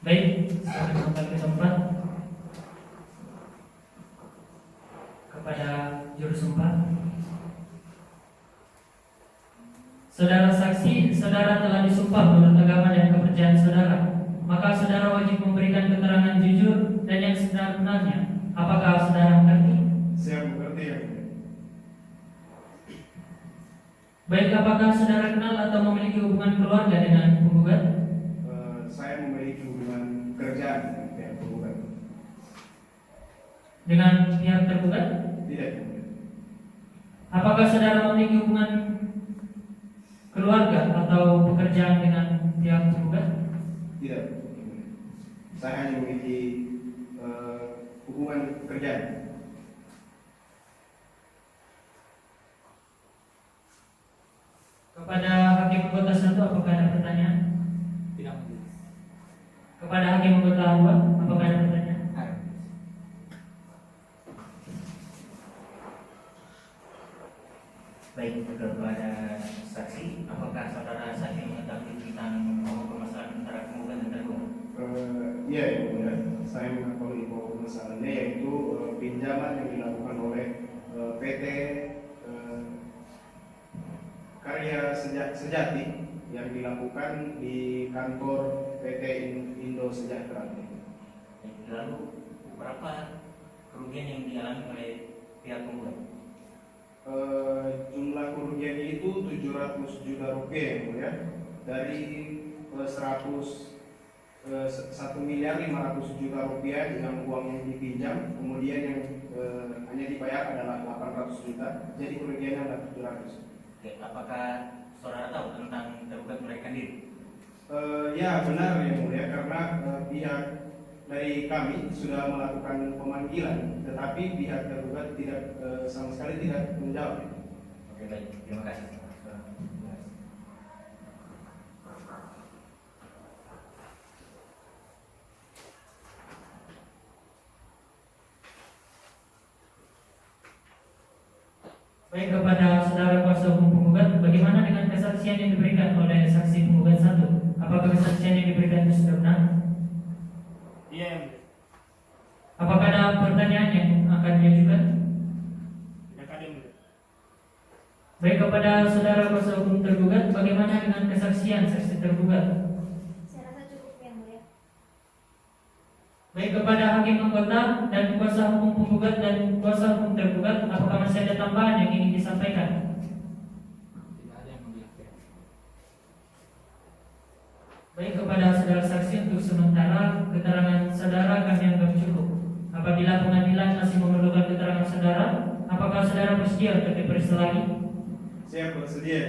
Baik, silakan kembali ke tempat. Kepada juru sumpah. Saudara saksi, saudara telah disumpah menurut agama dan kepercayaan saudara. Maka saudara wajib memberikan keterangan jujur dan yang sebenar-benarnya. Apakah saudara mengerti? Saya mengerti Yang Mulia. Baik, apakah saudara kenal atau memiliki hubungan keluarga dengan penggugat? Saya memiliki hubungan kerjaan dengan pihak penggugat. Dengan pihak tergugat? Tidak, Yang Mulia. Apakah saudara memiliki hubungan keluarga atau pekerjaan dengan pihak penggugat? Tidak, Yang Mulia. Saya hanya memiliki hubungan kerjaan. Kepada hakim anggota 1, apakah ada pertanyaan? Tidak. Kepada hakim anggota 2, apakah ada pertanyaan? Baik, kepada saksi, apakah saudara saksi mengetahui tentang permasalahan antara penggugat dan tergugat? Iya, Yang Mulia. Saya mengetahui bahwa masalahnya yaitu pinjaman yang dilakukan oleh PT Karya Sejati yang dilakukan di kantor PT Indo Sejahtera. Lalu berapa kerugian yang dialami oleh pihak penggugat? Jumlah kerugiannya itu 700 juta rupiah, Yang Mulia, dari 1.500.000.000 rupiah yang uang yang dipinjam, kemudian yang hanya dibayar adalah 800 juta, jadi kerugiannya adalah 700. Oke, apakah saudara tahu tentang tergugat melarikan diri? Ya benar Yang Mulia, karena pihak dari kami sudah melakukan pemanggilan, tetapi pihak tergugat tidak sama sekali tidak menjawab. Oke, baik, terima kasih. Baik, kepada saudara kuasa hukum penggugat, bagaimana dengan kesaksian yang diberikan oleh saksi penggugat 1? Apakah kesaksian yang diberikan itu sudah benar? Iya, Yang Mulia. Apakah ada pertanyaan yang akan diajukan? Tidak ada, Yang Mulia. Baik, kepada saudara kuasa hukum tergugat, bagaimana dengan kesaksian saksi tergugat? Baik kepada hakim anggota dan kuasa hukum penggugat dan kuasa hukum tergugat, apakah masih ada tambahan yang ingin disampaikan? Tidak ada yang mulia. Baik kepada saudara saksi, untuk sementara keterangan saudara kami anggap cukup. Apabila pengadilan masih memerlukan keterangan saudara, apakah saudara bersedia untuk diperiksa lagi? Siap, bersedia.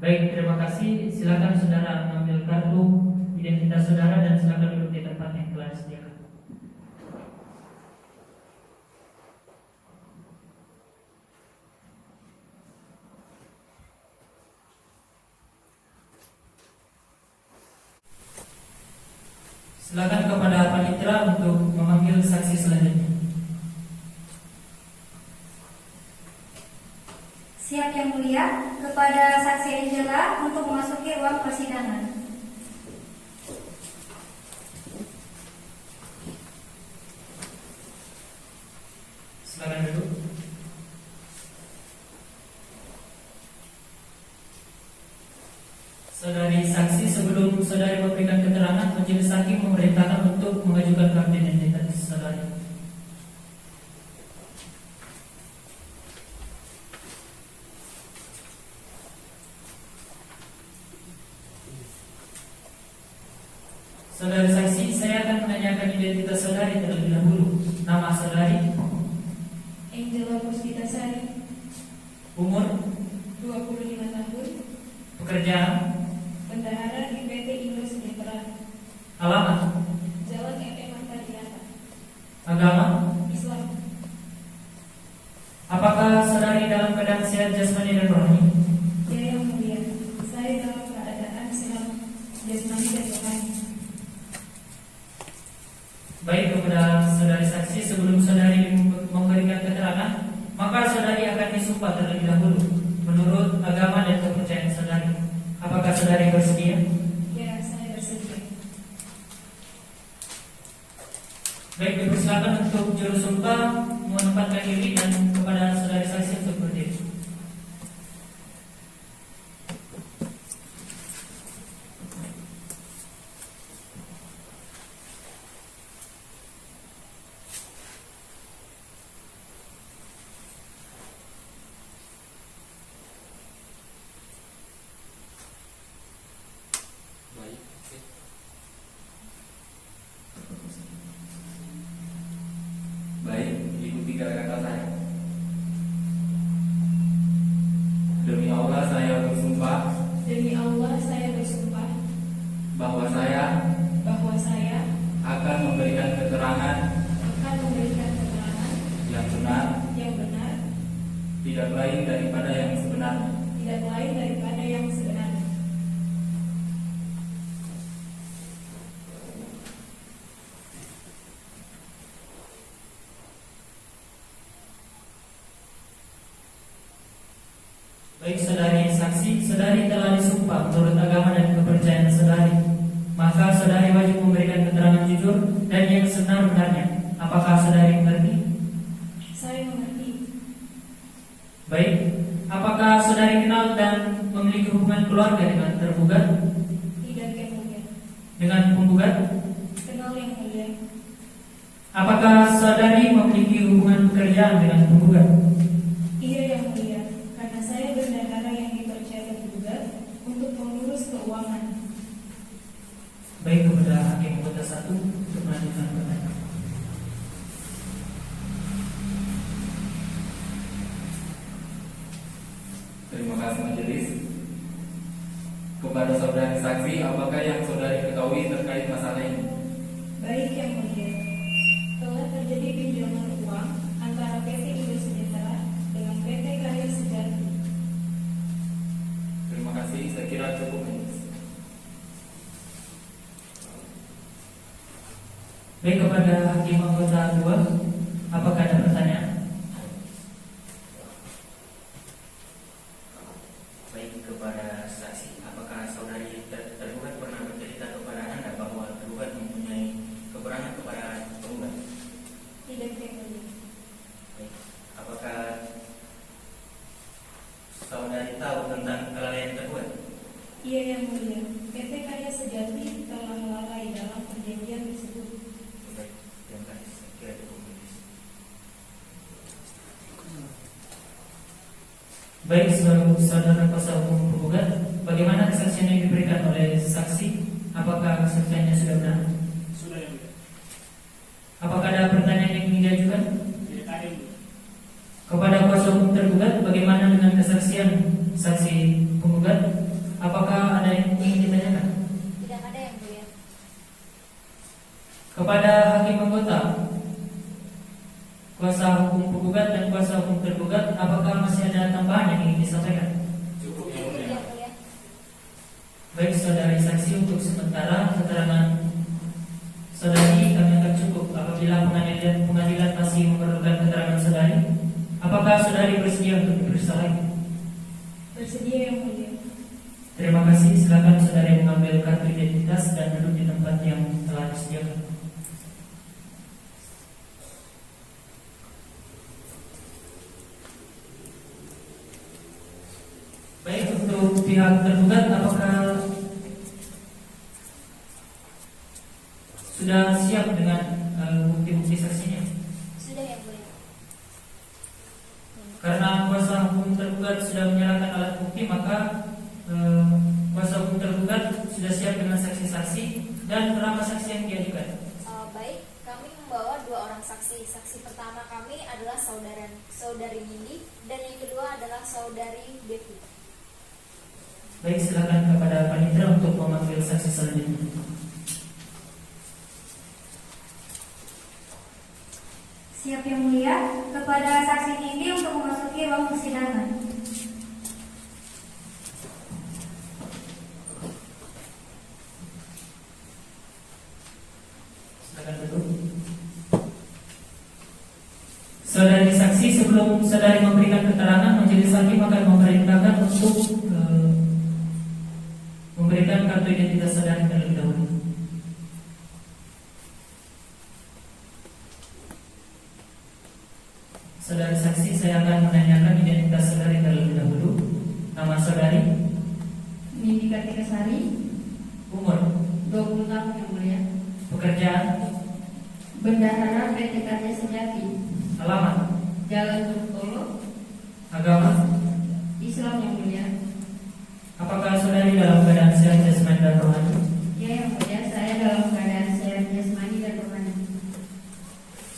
Baik, terima kasih. Silakan saudara mengambil kartu identitas saudara dan silakan duduk di tempat yang telah disediakan. Silakan kepada panitera untuk memanggil saksi selanjutnya. Siap yang mulia, kepada saksi Angela untuk memasuki ruang persidangan. Silakan duduk. Saudari saksi, sebelum saudari memberikan keterangan, majelis hakim memerintahkan untuk mengajukan kartu identitas saudari. Saudari saksi, saya akan menanyakan identitas saudari terlebih dahulu. Nama saudari, Angela Puspitasari, umur, 25 tahun, pekerjaan, bendahara di PT Indo Sejahtera, alamat, Jalan MM Antariata, agama. Islam. Apakah saudari dalam keadaan sehat jasmani dan rohani? Ya yang mulia, saya dalam keadaan sehat jasmani dan rohani. Baik, kepada saudari saksi, sebelum saudari memberikan keterangan, maka saudari akan disumpah terlebih dahulu menurut agama dan kepercayaan saudari. Apakah saudari bersedia? Ya, saya bersedia. Baik, dipersilakan untuk juru sumpah menempatkan diri dan kepada saudari saksi untuk berdiri. Baik. Baik, ikuti kata-kata saya. Demi Allah saya bersumpah Demi Allah saya bersumpah bahwa saya bahwa saya akan memberikan keterangan akan memberikan keterangan yang benar, yang benar, tidak lain daripada yang sebenarnya. tidak lain daripada yang sebenarnya. Baik saudari saksi, saudari telah disumpah menurut agama dan kepercayaan saudari. Maka saudari wajib memberikan keterangan jujur dan yang sebenar-benarnya. Apakah saudari mengerti? Saya mengerti. Baik, apakah saudari kenal dan memiliki hubungan keluarga dengan tergugat? Tidak yang mulia. Dengan penggugat? Kenal yang mulia. Apakah saudari memiliki hubungan pekerjaan dengan penggugat? Iya yang mulia. Karena saya bendahara yang dipercaya tergugat untuk mengurus keuangan. Baik, kepada hakim anggota 1 untuk melanjutkan pertanyaan. Terima kasih majelis. Kepada saudari saksi, apakah yang saudari ketahui terkait masalah ini? Baik yang mulia. Telah terjadi pinjaman uang antara PT Indo Sejahtera dengan PT Karya Sejati. Terima kasih, saya kira cukup majelis. Baik, kepada hakim anggota 2, apakah ada pertanyaan? Baik, kepada saksi, apakah saudari tergugat pernah bercerita kepada Anda bahwa tergugat mempunyai keperangan kepada penggugat? Tidak yang mulia. Baik, apakah saudari tahu tentang kelalaian tergugat? Iya yang mulia. PT Karya Sejati telah melalai dalam perjanjian tersebut. Baik saudara kuasa hukum penggugat, bagaimana kesaksian yang diberikan oleh saksi? Apakah kesaksiannya sudah benar? Sudah yang mulia. Apakah ada pertanyaan yang ingin diajukan? Tidak ada yang mulia. Kepada kuasa hukum tergugat, bagaimana dengan kesaksian saksi penggugat? Apakah ada yang ingin ditanyakan? Tidak ada yang mulia. Kepada hakim anggota, kuasa hukum penggugat dan kuasa hukum tergugat, apakah masih ada tambahan yang ingin disampaikan? Cukup yang Cukup mulia. yang mulia. Baik saudari saksi, untuk sementara keterangan saudari kami akan cukup. Apabila pengadilan masih memerlukan keterangan saudari, apakah saudari bersedia untuk diperiksa lagi? Bersedia yang mulia. Terima kasih. Silakan saudari mengambil kartu identitas dan duduk di tempat yang telah disediakan. Baik, untuk pihak tergugat, apakah sudah siap dengan bukti-bukti saksinya? Sudah yang mulia. Karena kuasa hukum tergugat sudah menyerahkan alat bukti, maka kuasa hukum tergugat sudah siap dengan saksi-saksi dan berapa saksi yang diajukan. Baik, kami membawa 2 orang saksi. Saksi pertama kami adalah saudari Nindi dan yang kedua adalah saudari Devi. Baik, silakan kepada panitia untuk memanggil saksi selanjutnya. Siap yang mulia. Kepada saksi Nindi untuk memasuki ruang persidangan. Silakan duduk. Saudari saksi, sebelum saudari memberikan keterangan, majelis hakim akan memerintahkan untuk memberikan kartu identitas saudari terlebih dahulu. Saudari saksi, saya akan menanyakan identitas saudari terlebih dahulu. Nama saudari, Nindi Kartikasari, umur, 20 tahun yang mulia. pekerjaan, Bendahara PT Karya Sejati, alamat, Jalan Turtolo, agama. Islam yang mulia. Apakah saudari dalam keadaan sehat jasmani dan rohani? Ya yang mulia, saya dalam keadaan sehat jasmani dan rohani.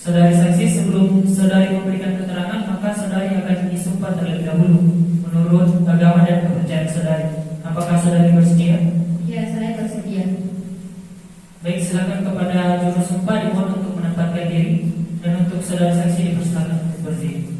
Saudari saksi, sebelum saudari memberikan keterangan, maka saudari akan disumpah terlebih dahulu menurut agama dan kepercayaan saudari. Apakah saudari bersedia? Ya, saya bersedia. Baik, silakan kepada juru sumpah dimohon untuk menempatkan diri dan untuk saudari saksi dipersilakan untuk berdiri.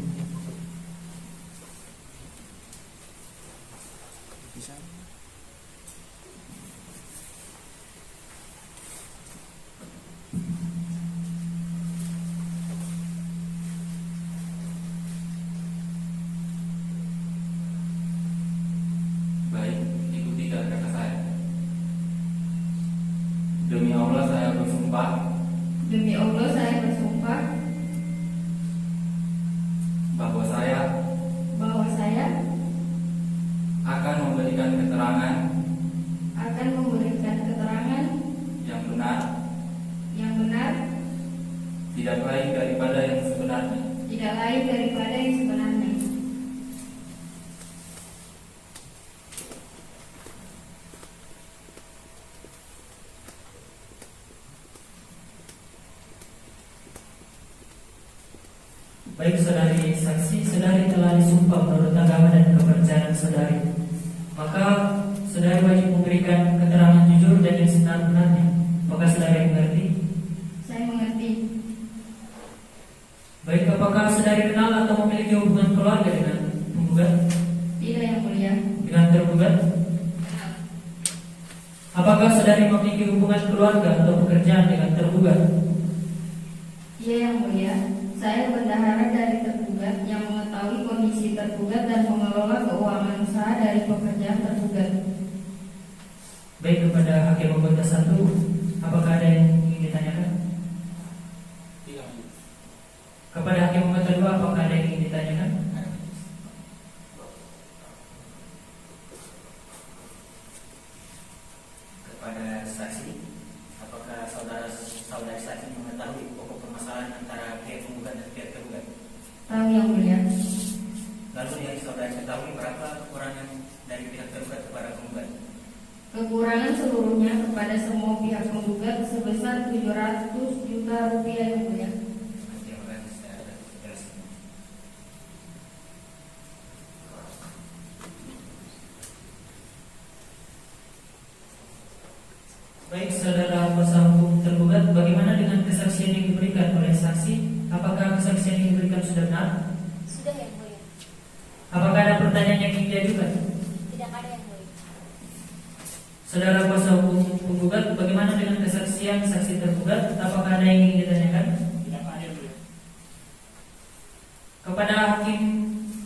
Baik, ikuti kata-kata saya. Demi Allah saya bersumpah Demi Allah saya bersumpah bahwa saya akan memberikan keterangan yang benar, tidak lain daripada yang sebenarnya. Baik saudari saksi, saudari telah disumpah menurut agama dan kepercayaan saudari. Maka saudari wajib memberikan keterangan jujur dan yang sebenar-benarnya. Apakah saudari mengerti? Saya mengerti. Baik, apakah saudari kenal atau memiliki hubungan keluarga dengan penggugat? Tidak yang mulia. Dengan tergugat? Apakah saudari memiliki hubungan keluarga atau pekerjaan dengan tergugat? Iya yang mulia. Saya bendahara dari tergugat yang mengetahui kondisi tergugat dan mengelola keuangan usaha dari pekerjaan tergugat. Baik, kepada hakim anggota 1, apakah ada yang ingin ditanyakan? Tidak. Kepada hakim anggota 2, apakah ada yang ingin ditanyakan? Kepada saksi, apakah saudari saksi mengetahui pokok permasalahan antara pihak penggugat dan pihak tergugat? Tahu yang mulia. Lalu yang saudari ketahui berapa kekurangan dari pihak tergugat kepada penggugat? Kekurangan seluruhnya kepada semua pihak penggugat sebesar 700 juta rupiah yang mulia. Terima kasih, saya ada jelaskan. Baik, saudara kuasa hukum tergugat, bagaimana dengan kesaksian yang diberikan oleh saksi? Apakah kesaksian yang diberikan sudah benar? Sudah yang mulia. Apakah ada pertanyaan yang ingin diajukan? Tidak ada yang mulia. Saudara kuasa hukum penggugat, bagaimana dengan kesaksian saksi tergugat? Apakah ada yang ingin ditanyakan? Tidak ada yang mulia. Kepada hakim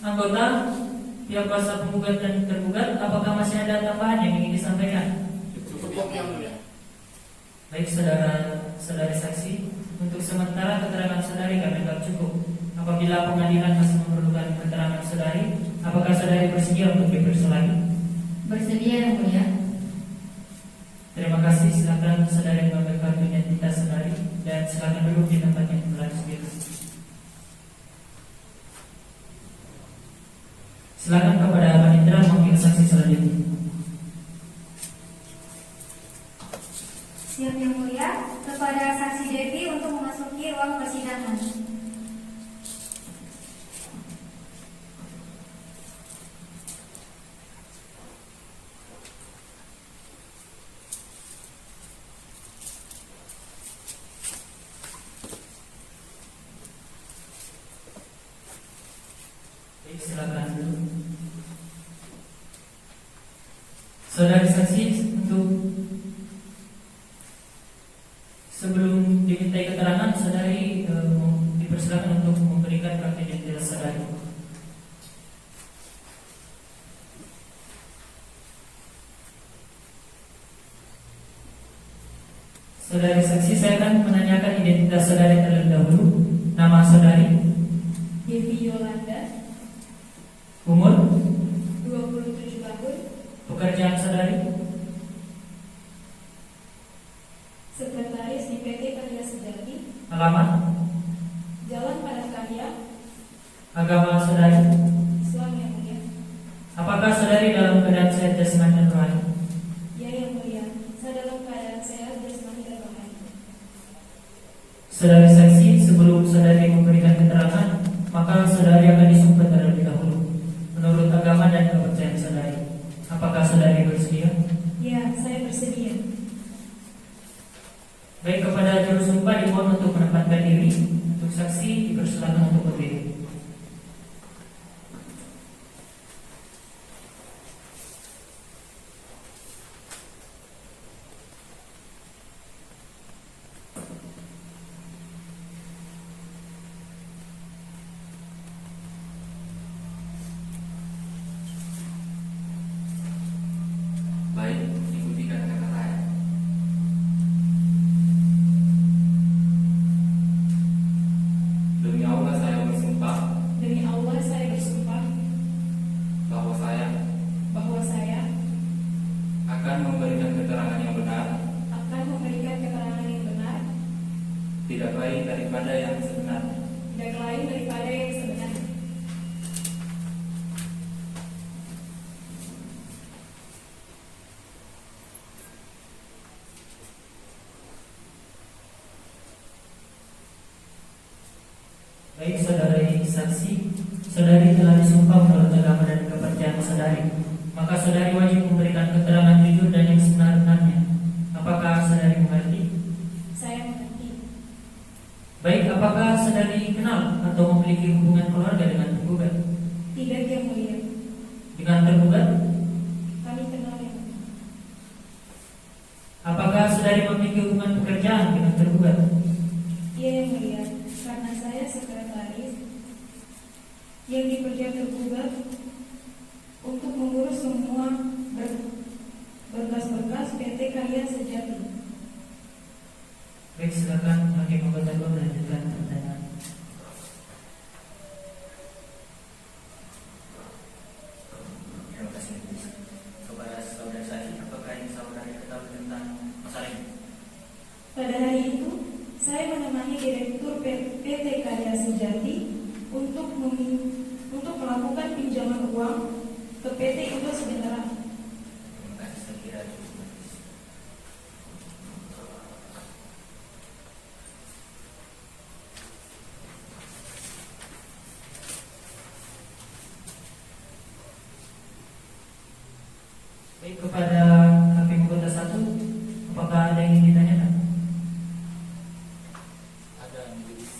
anggota, pihak kuasa penggugat dan tergugat, apakah masih ada tambahan yang ingin disampaikan? Cukup yang mulia. Baik, saudari saksi, untuk sementara keterangan saudari kami anggap cukup. Apabila pengadilan masih memerlukan keterangan saudari, apakah saudari bersedia untuk diperiksa lagi? Bersedia yang mulia. Terima kasih. Silakan saudari mengambil kartu identitas saudari dan silakan duduk di tempat yang telah disediakan. Silakan kepada Panitra memanggil saksi selanjutnya. Siap yang mulia, kepada saksi Devi untuk memasuki ruang persidangan. Baik, silakan duduk. Saudari saksi, untuk sebelum dimintai keterangan, saudari dipersilakan untuk memberikan kartu identitas saudari. Saudari saksi, saya akan menanyakan identitas saudari terlebih dahulu. Nama saudari, Devi Yolanda, umur, 27 tahun, pekerjaan saudari, sekretaris di PT Karya Sejati, alamat, Jalan Padatkarya, agama saudari. Islam yang mulia. Apakah saudari dalam keadaan sehat jasmani dan rohani? Ya yang mulia, saya dalam keadaan sehat jasmani dan rohani. Saudari saksi, sebelum saudari memberikan keterangan, maka saudari akan disumpah terlebih dahulu menurut agama dan kepercayaan saudari. Apakah saudari bersedia? Ya, saya bersedia. Baik, kepada juru sumpah dimohon untuk menempatkan diri. Untuk saksi dipersilakan untuk berdiri. Baik, ikuti kata-kata saya. Demi Allah saya bersumpah Demi Allah saya bersumpah bahwa saya akan memberikan keterangan yang benar, akan memberikan keterangan yang benar, tidak lain daripada yang sebenarnya. tidak lain daripada yang sebenarnya. Baik, saudari saksi, saudari telah disumpah menurut agama dan kepercayaan saudari. Maka saudari wajib memberikan keterangan jujur dan yang sebenar-benarnya. Apakah saudari mengerti? Saya mengerti. Baik, apakah saudari kenal atau memiliki hubungan keluarga dengan penggugat? Tidak yang mulia. Dengan tergugat? Kami kenal yang mulia. Apakah saudari memiliki hubungan pekerjaan dengan tergugat? Iya yang mulia. Karena saya sekretaris yang dipercaya tergugat untuk mengurus semua berkas-berkas PT Karya Sejati. Baik, silakan hakim anggota melanjutkan pertanyaan. Terima kasih. Kepada saudara saksi, apakah yang saudari ketahui tentang masalah ini? Pada hari itu, saya menemani Direktur PT Karya Sejati untuk melakukan pinjam pinjaman uang ke PT Indo Sejahtera. Terima kasih, saya kira cukup. Baik, kepada Hakim Kota 1, apakah ada yang ingin ditanyakan? Ada Majelis.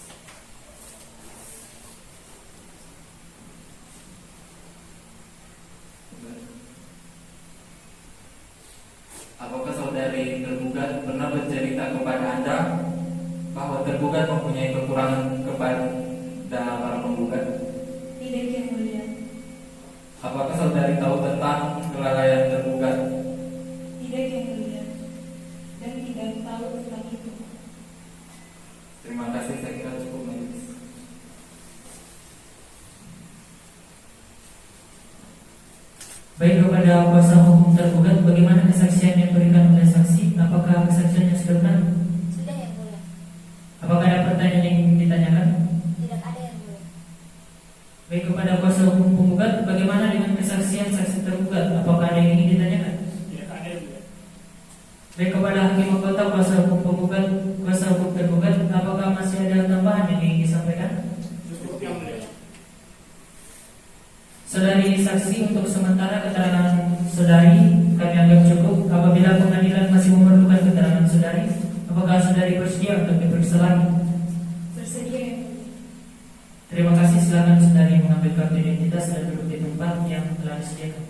Apakah saudari tergugat pernah bercerita kepada Anda bahwa tergugat mempunyai kekurangan kepada para penggugat? Tidak, Yang Mulia. Apakah saudari tahu tentang kelalaian tergugat? Tidak, Yang Mulia. Dan tidak tahu tentang itu. Terima kasih, saya kira cukup majelis. Baik, kepada kuasa hukum tergugat, bagaimana kesaksian yang diberikan oleh saksi? Apakah kesaksiannya sudah benar? Sudah, Yang Mulia. Apakah ada pertanyaan yang ingin ditanyakan? Tidak ada, Yang Mulia. Baik, kepada kuasa hukum penggugat, bagaimana dengan kesaksian saksi tergugat? Apakah ada yang ingin ditanyakan? Tidak ada, Yang Mulia. Baik, kepada Hakim Kota, kuasa hukum penggugat, kuasa hukum tergugat, apakah masih ada tambahan yang ingin disampaikan? Cukup, Yang Mulia. Saudari saksi, untuk sementara keterangan saudari kami anggap cukup. Apabila pengadilan masih memerlukan keterangan saudari, apakah saudari bersedia untuk diperiksa lagi? Bersedia, Yang Mulia. Terima kasih, silakan saudari mengambil kartu identitas dan duduk di tempat yang telah disediakan.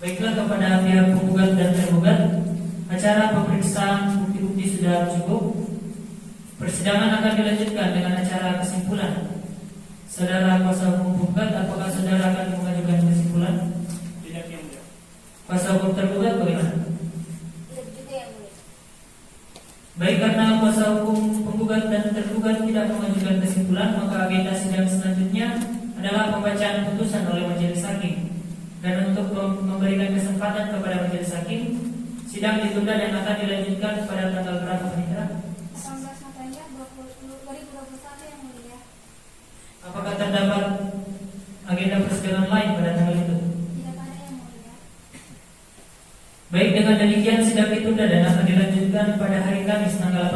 Baiklah, kepada pihak penggugat dan tergugat, acara pemeriksaan bukti-bukti sudah cukup. Persidangan akan dilanjutkan dengan acara kesimpulan. Saudara kuasa hukum penggugat, apakah saudara akan mengajukan kesimpulan? Tidak, Yang Mulia. Kuasa hukum tergugat bagaimana? Tidak juga, Yang Mulia. Baik, karena kuasa hukum penggugat dan tergugat tidak mengajukan kesimpulan, maka agenda sidang selanjutnya adalah pembacaan putusan oleh majelis hakim. Dan untuk memberikan kesempatan kepada majelis hakim, sidang ditunda dan akan dilanjutkan pada tanggal berapa, Panitera? 18 November 2021, Yang Mulia. Apakah terdapat agenda persidangan lain pada tanggal itu? Tidak ada, Yang Mulia. Baik, dengan demikian sidang ditunda dan akan dilanjutkan pada hari Kamis tanggal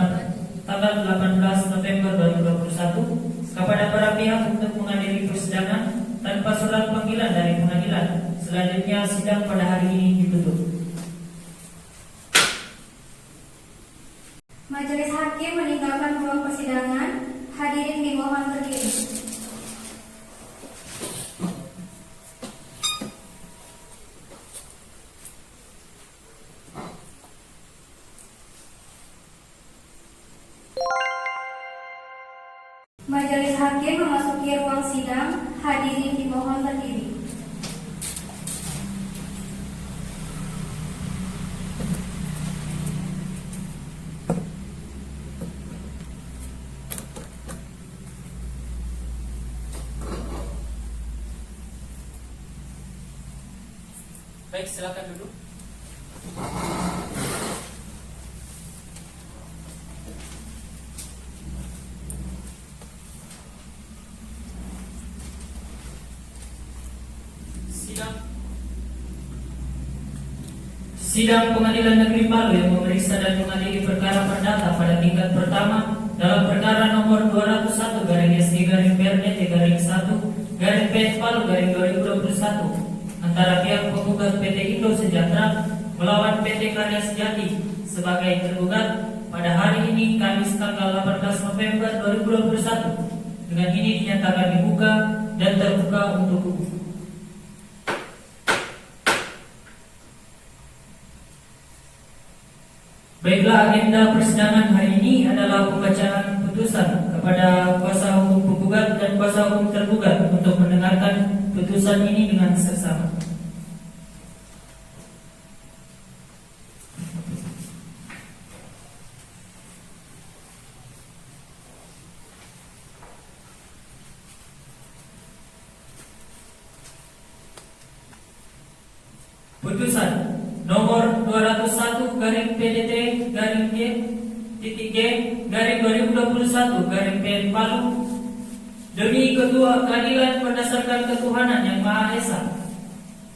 18 November 2021 kepada para pihak untuk menghadiri persidangan tanpa surat panggilan dari pengadilan. Selanjutnya sidang pada hari ini ditutup. Majelis hakim meninggalkan ruang persidangan. Hadirin dimohon berdiri. Majelis hakim memasuki ruang sidang. Hadirin dimohon berdiri. Baik, silakan duduk. Sidang Pengadilan Negeri Palu yang memeriksa dan mengadili perkara perdata pada tingkat pertama dalam perkara nomor 201/SD/PRDT/1/P Palu/2021 antara pihak penggugat PT Indo Sejahtera melawan PT Karya Sejati sebagai tergugat pada hari ini Kamis tanggal 18 November 2021. Dengan ini dinyatakan dibuka dan terbuka untuk umum. Baiklah, agenda persidangan hari ini adalah pembacaan putusan kepada kuasa hukum penggugat dan kuasa hukum tergugat untuk mendengarkan putusan ini dengan seksama. Putusan nomor 201/PDT/PRDT PN Palu demi keadilan berdasarkan ketuhanan yang Maha Esa.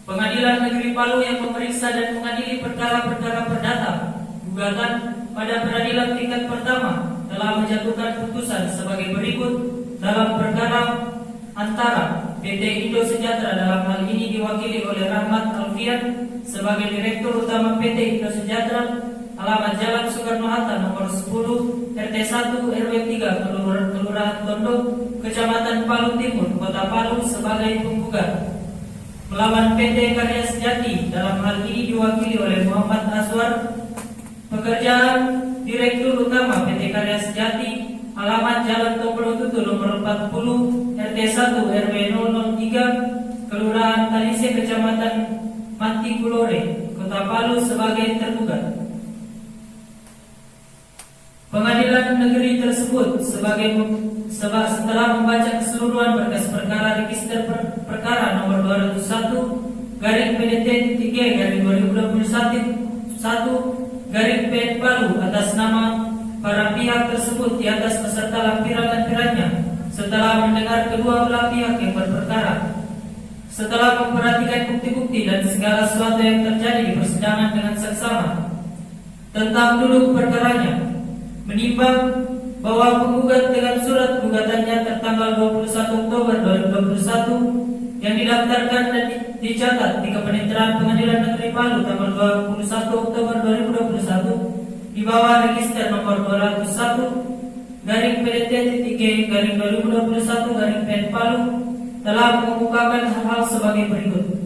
Pengadilan Negeri Palu yang memeriksa dan mengadili perkara-perkara perdata gugatan pada peradilan tingkat pertama telah menjatuhkan putusan sebagai berikut dalam perkara antara PT Indo Sejahtera, dalam hal ini diwakili oleh Rahmat Alfian sebagai Direktur Utama PT Indo Sejahtera, alamat Jalan Soekarno-Hatta nomor 10 RT 1 RW 3 Kelurahan Tondo, Kecamatan Palu Timur, Kota Palu sebagai penggugat. Melawan PT Karya Sejati, dalam hal ini diwakili oleh Muhammad Azwar, pekerjaan Direktur Utama PT Karya Sejati, alamat Jalan Tombolotutu nomor 40 RT 1 RW 003 Kelurahan Talise, Kecamatan Mantigulore, Kota Palu sebagai tergugat. Pengadilan negeri tersebut setelah membaca keseluruhan berkas perkara register perkara nomor 201/PDT-2021/PN Palu atas nama para pihak tersebut di atas beserta lampiran-lampirannya, setelah mendengar kedua belah pihak yang berperkara, setelah memperhatikan bukti-bukti dan segala sesuatu yang terjadi di persidangan dengan seksama tentang duduk perkaranya, menimbang bahwa penggugat dengan surat gugatannya tertanggal 21 Oktober 2021 yang didaftarkan dan dicatat di Kepenitian Pengadilan Negeri Palu tanggal 21 Oktober 2021 di bawah register nomor 201/PDT-2021/PN Palu telah mengemukakan hal-hal sebagai berikut.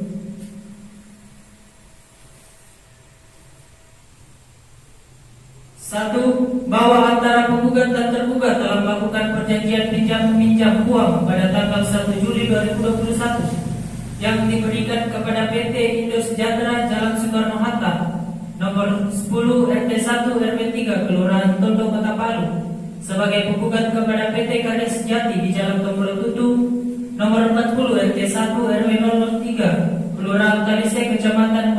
1. Bahwa antara penggugat dan tergugat telah melakukan perjanjian pinjam-meminjam uang pada tanggal 1 Juli 2021 yang diberikan kepada PT Indo Sejahtera Jalan Soekarno-Hatta nomor 10 RT 1 RW 3 Kelurahan Tondo, Kota Palu sebagai penggugat kepada PT Karya Sejati di Jalan Tombolotutu nomor 40 RT 1 RW 003 Kelurahan Talise, Kecamatan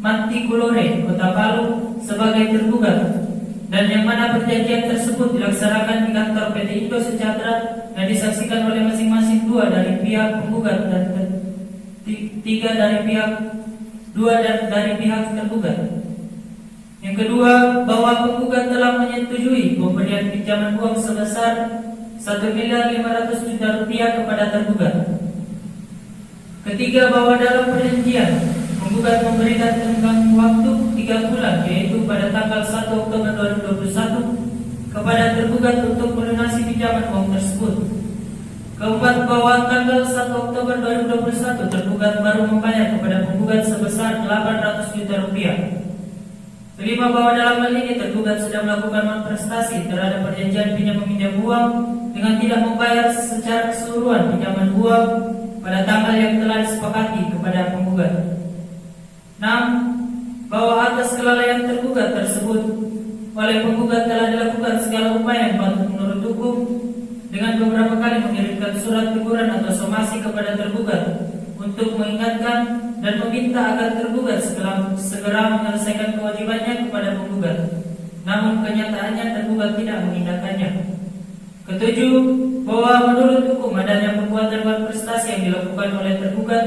Mantigulore, Kota Palu sebagai tergugat, dan yang mana perjanjian tersebut dilaksanakan di kantor PT Indo Sejahtera dan disaksikan oleh masing-masing 2 dari pihak penggugat dan 3 dari pihak 2 dari pihak tergugat. Yang kedua, bahwa penggugat telah menyetujui pemberian pinjaman uang sebesar 1.500.000.000 rupiah kepada tergugat. Ketiga, bahwa dalam perjanjian penggugat memberikan tenggang waktu 3 bulan, yaitu pada tanggal 1 Oktober 2021 kepada tergugat untuk melunasi pinjaman uang tersebut. Keempat, bahwa tanggal 1 Oktober 2021 tergugat baru membayar kepada penggugat sebesar 800 juta rupiah. Kelima, bahwa dalam hal ini tergugat sudah melakukan manifestasi terhadap perjanjian pinjam-meminjam uang dengan tidak membayar secara keseluruhan pinjaman uang pada tanggal yang telah disepakati kepada penggugat. 6. Bahwa atas kelalaian tergugat tersebut oleh penggugat telah dilakukan segala upaya yang patut menurut hukum dengan beberapa kali mengirimkan surat teguran atau somasi kepada tergugat untuk mengingatkan dan meminta agar tergugat segera menyelesaikan kewajibannya kepada penggugat. Namun kenyataannya tergugat tidak mengindahkannya. Ketujuh, bahwa menurut hukum adanya perbuatan manifestasi yang dilakukan oleh tergugat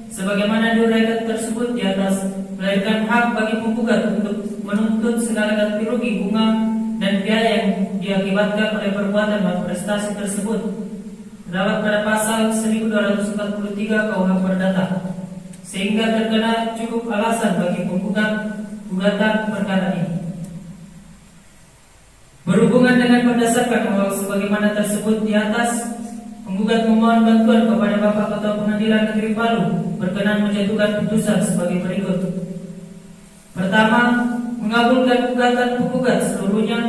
sebagaimana diuraikan tersebut di atas melahirkan hak bagi penggugat untuk menuntut segala ganti rugi, bunga dan biaya yang diakibatkan oleh perbuatan manifestasi tersebut terdapat pada pasal 1243 KUH Perdata, sehingga terkena cukup alasan bagi penggugat gugatan perkara ini. Berhubungan dengan berdasarkan hal sebagaimana tersebut di atas, penggugat memohon bantuan kepada Bapak Ketua Pengadilan Negeri Palu berkenan menjatuhkan putusan sebagai berikut. Pertama, mengabulkan gugatan penggugat seluruhnya.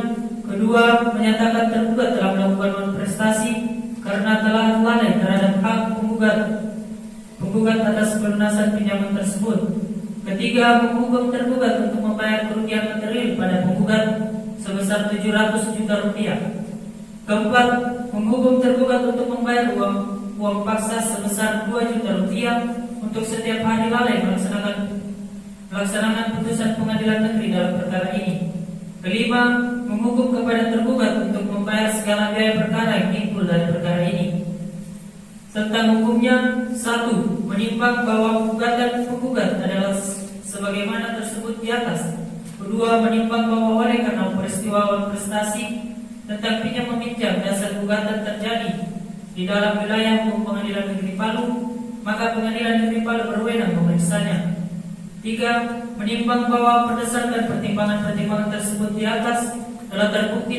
Kedua, menyatakan tergugat telah melakukan prestasi karena telah lalai terhadap hak penggugat atas pelunasan pinjaman tersebut. Ketiga, menghukum tergugat untuk membayar kerugian material pada penggugat sebesar 700 juta rupiah. Keempat, menghukum tergugat untuk membayar uang paksa sebesar 2 juta rupiah untuk setiap hari lalai melaksanakan putusan pengadilan negeri dalam perkara ini. Kelima, menghukum kepada tergugat untuk membayar segala biaya perkara yang timbul dari perkara ini. Tentang hukumnya, 1. Menimbang bahwa gugatan penggugat adalah sebagaimana tersebut di atas. 2. Menimbang bahwa oleh karena peristiwa prestasi tentang pinjam meminjam dasar gugatan terjadi di dalam wilayah hukum Pengadilan Negeri Palu, maka Pengadilan Negeri Palu berwenang memeriksanya. 3. Menimbang bahwa berdasarkan pertimbangan-pertimbangan tersebut di atas telah terbukti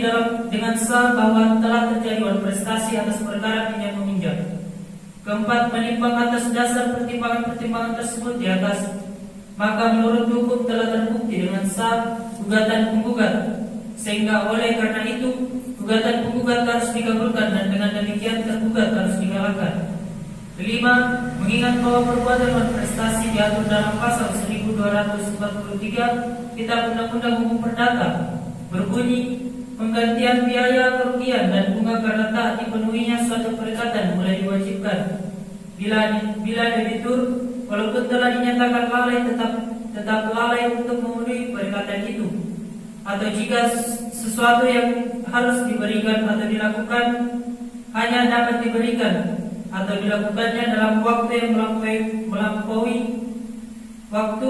dengan sah bahwa telah terjadi prestasi atas perkara pinjam meminjam. 4. Menimbang atas dasar pertimbangan-pertimbangan tersebut di atas, maka menurut hukum telah terbukti dengan sah gugatan penggugat, sehingga oleh karena itu gugatan penggugat harus dikabulkan dan dengan demikian tergugat harus dikalahkan. 5. Mengingat bahwa perbuatan prestasi diatur dalam pasal 1243 Kitab Undang-Undang Hukum Perdata, berbunyi penggantian biaya kerugian dan bunga karena tak dipenuhinya suatu perikatan mulai diwajibkan bila debitur walaupun telah dinyatakan lalai tetap lalai untuk memenuhi perikatan itu, atau jika sesuatu yang harus diberikan atau dilakukan hanya dapat diberikan atau dilakukannya dalam waktu yang melampaui waktu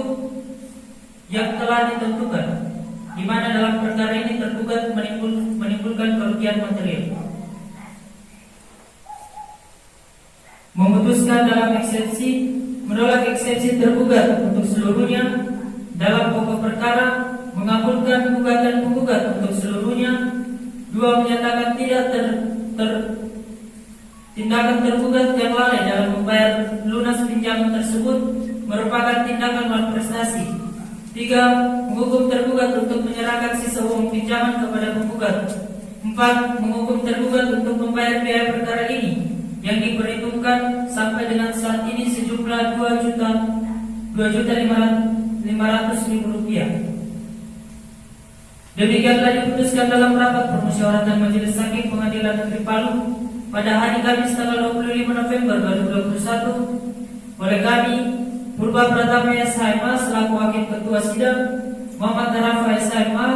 yang telah ditentukan, di mana dalam perkara ini tergugat menimbulkan kerugian material. Memutuskan dalam eksepsi, menolak eksepsi tergugat untuk seluruhnya dalam pokok perkara, mengabulkan gugatan penggugat untuk seluruhnya. 2. Menyatakan tidak tindakan tergugat yang lalai dalam membayar lunas pinjaman tersebut merupakan tindakan malprestasi. 3. Menghukum tergugat untuk menyerahkan sisa uang pinjaman kepada penggugat. 4. Menghukum tergugat untuk membayar biaya perkara ini yang diperhitungkan sampai dengan saat ini sejumlah Rp2.500.000. Demikianlah diputuskan dalam rapat permusyawaratan Majelis Hakim Pengadilan Negeri Palu pada hari Kamis tanggal 25 November 2021 oleh kami, Purba Pratama SHMA selaku Hakim Ketua Sidang, Muhammad Rafa SHMA,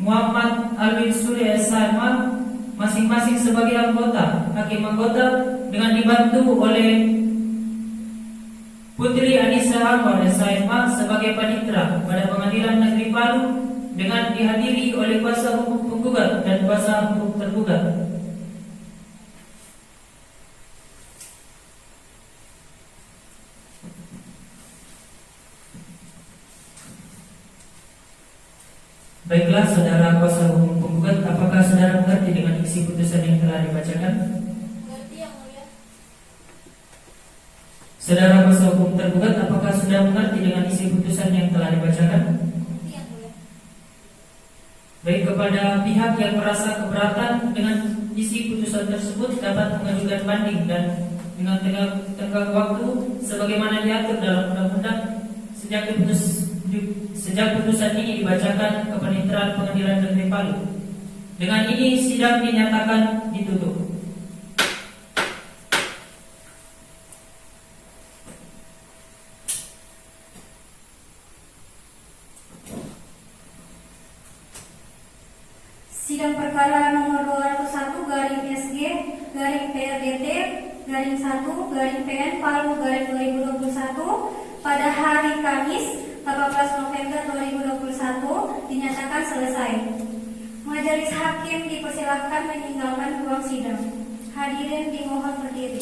Muhammad Alwin Surya SHMA, masing-masing sebagai anggota, hakim anggota, dengan dibantu oleh Putri Anissa Anwar SHMA sebagai panitera pada Pengadilan Negeri Palu, dengan dihadiri oleh kuasa hukum penggugat dan kuasa hukum tergugat. Baiklah, saudara kuasa hukum penggugat, apakah saudara mengerti dengan isi putusan yang telah dibacakan? Mengerti, Yang Mulia. Saudara kuasa hukum tergugat, apakah sudah mengerti dengan isi putusan yang telah dibacakan? Mengerti, Yang Mulia. Baik, kepada pihak yang merasa keberatan dengan isi putusan tersebut dapat mengajukan banding dan dengan tenggang waktu sebagaimana diatur dalam undang-undang sejak putusan ini dibacakan ke Panitera Pengadilan Negeri Palu. Dengan ini sidang dinyatakan ditutup. Sidang perkara nomor 201/SG/PRDT/1/PN Palu/2021 pada hari Kamis 18 November 2021 dinyatakan selesai. Majelis Hakim dipersilakan meninggalkan ruang sidang. Hadirin dimohon berdiri.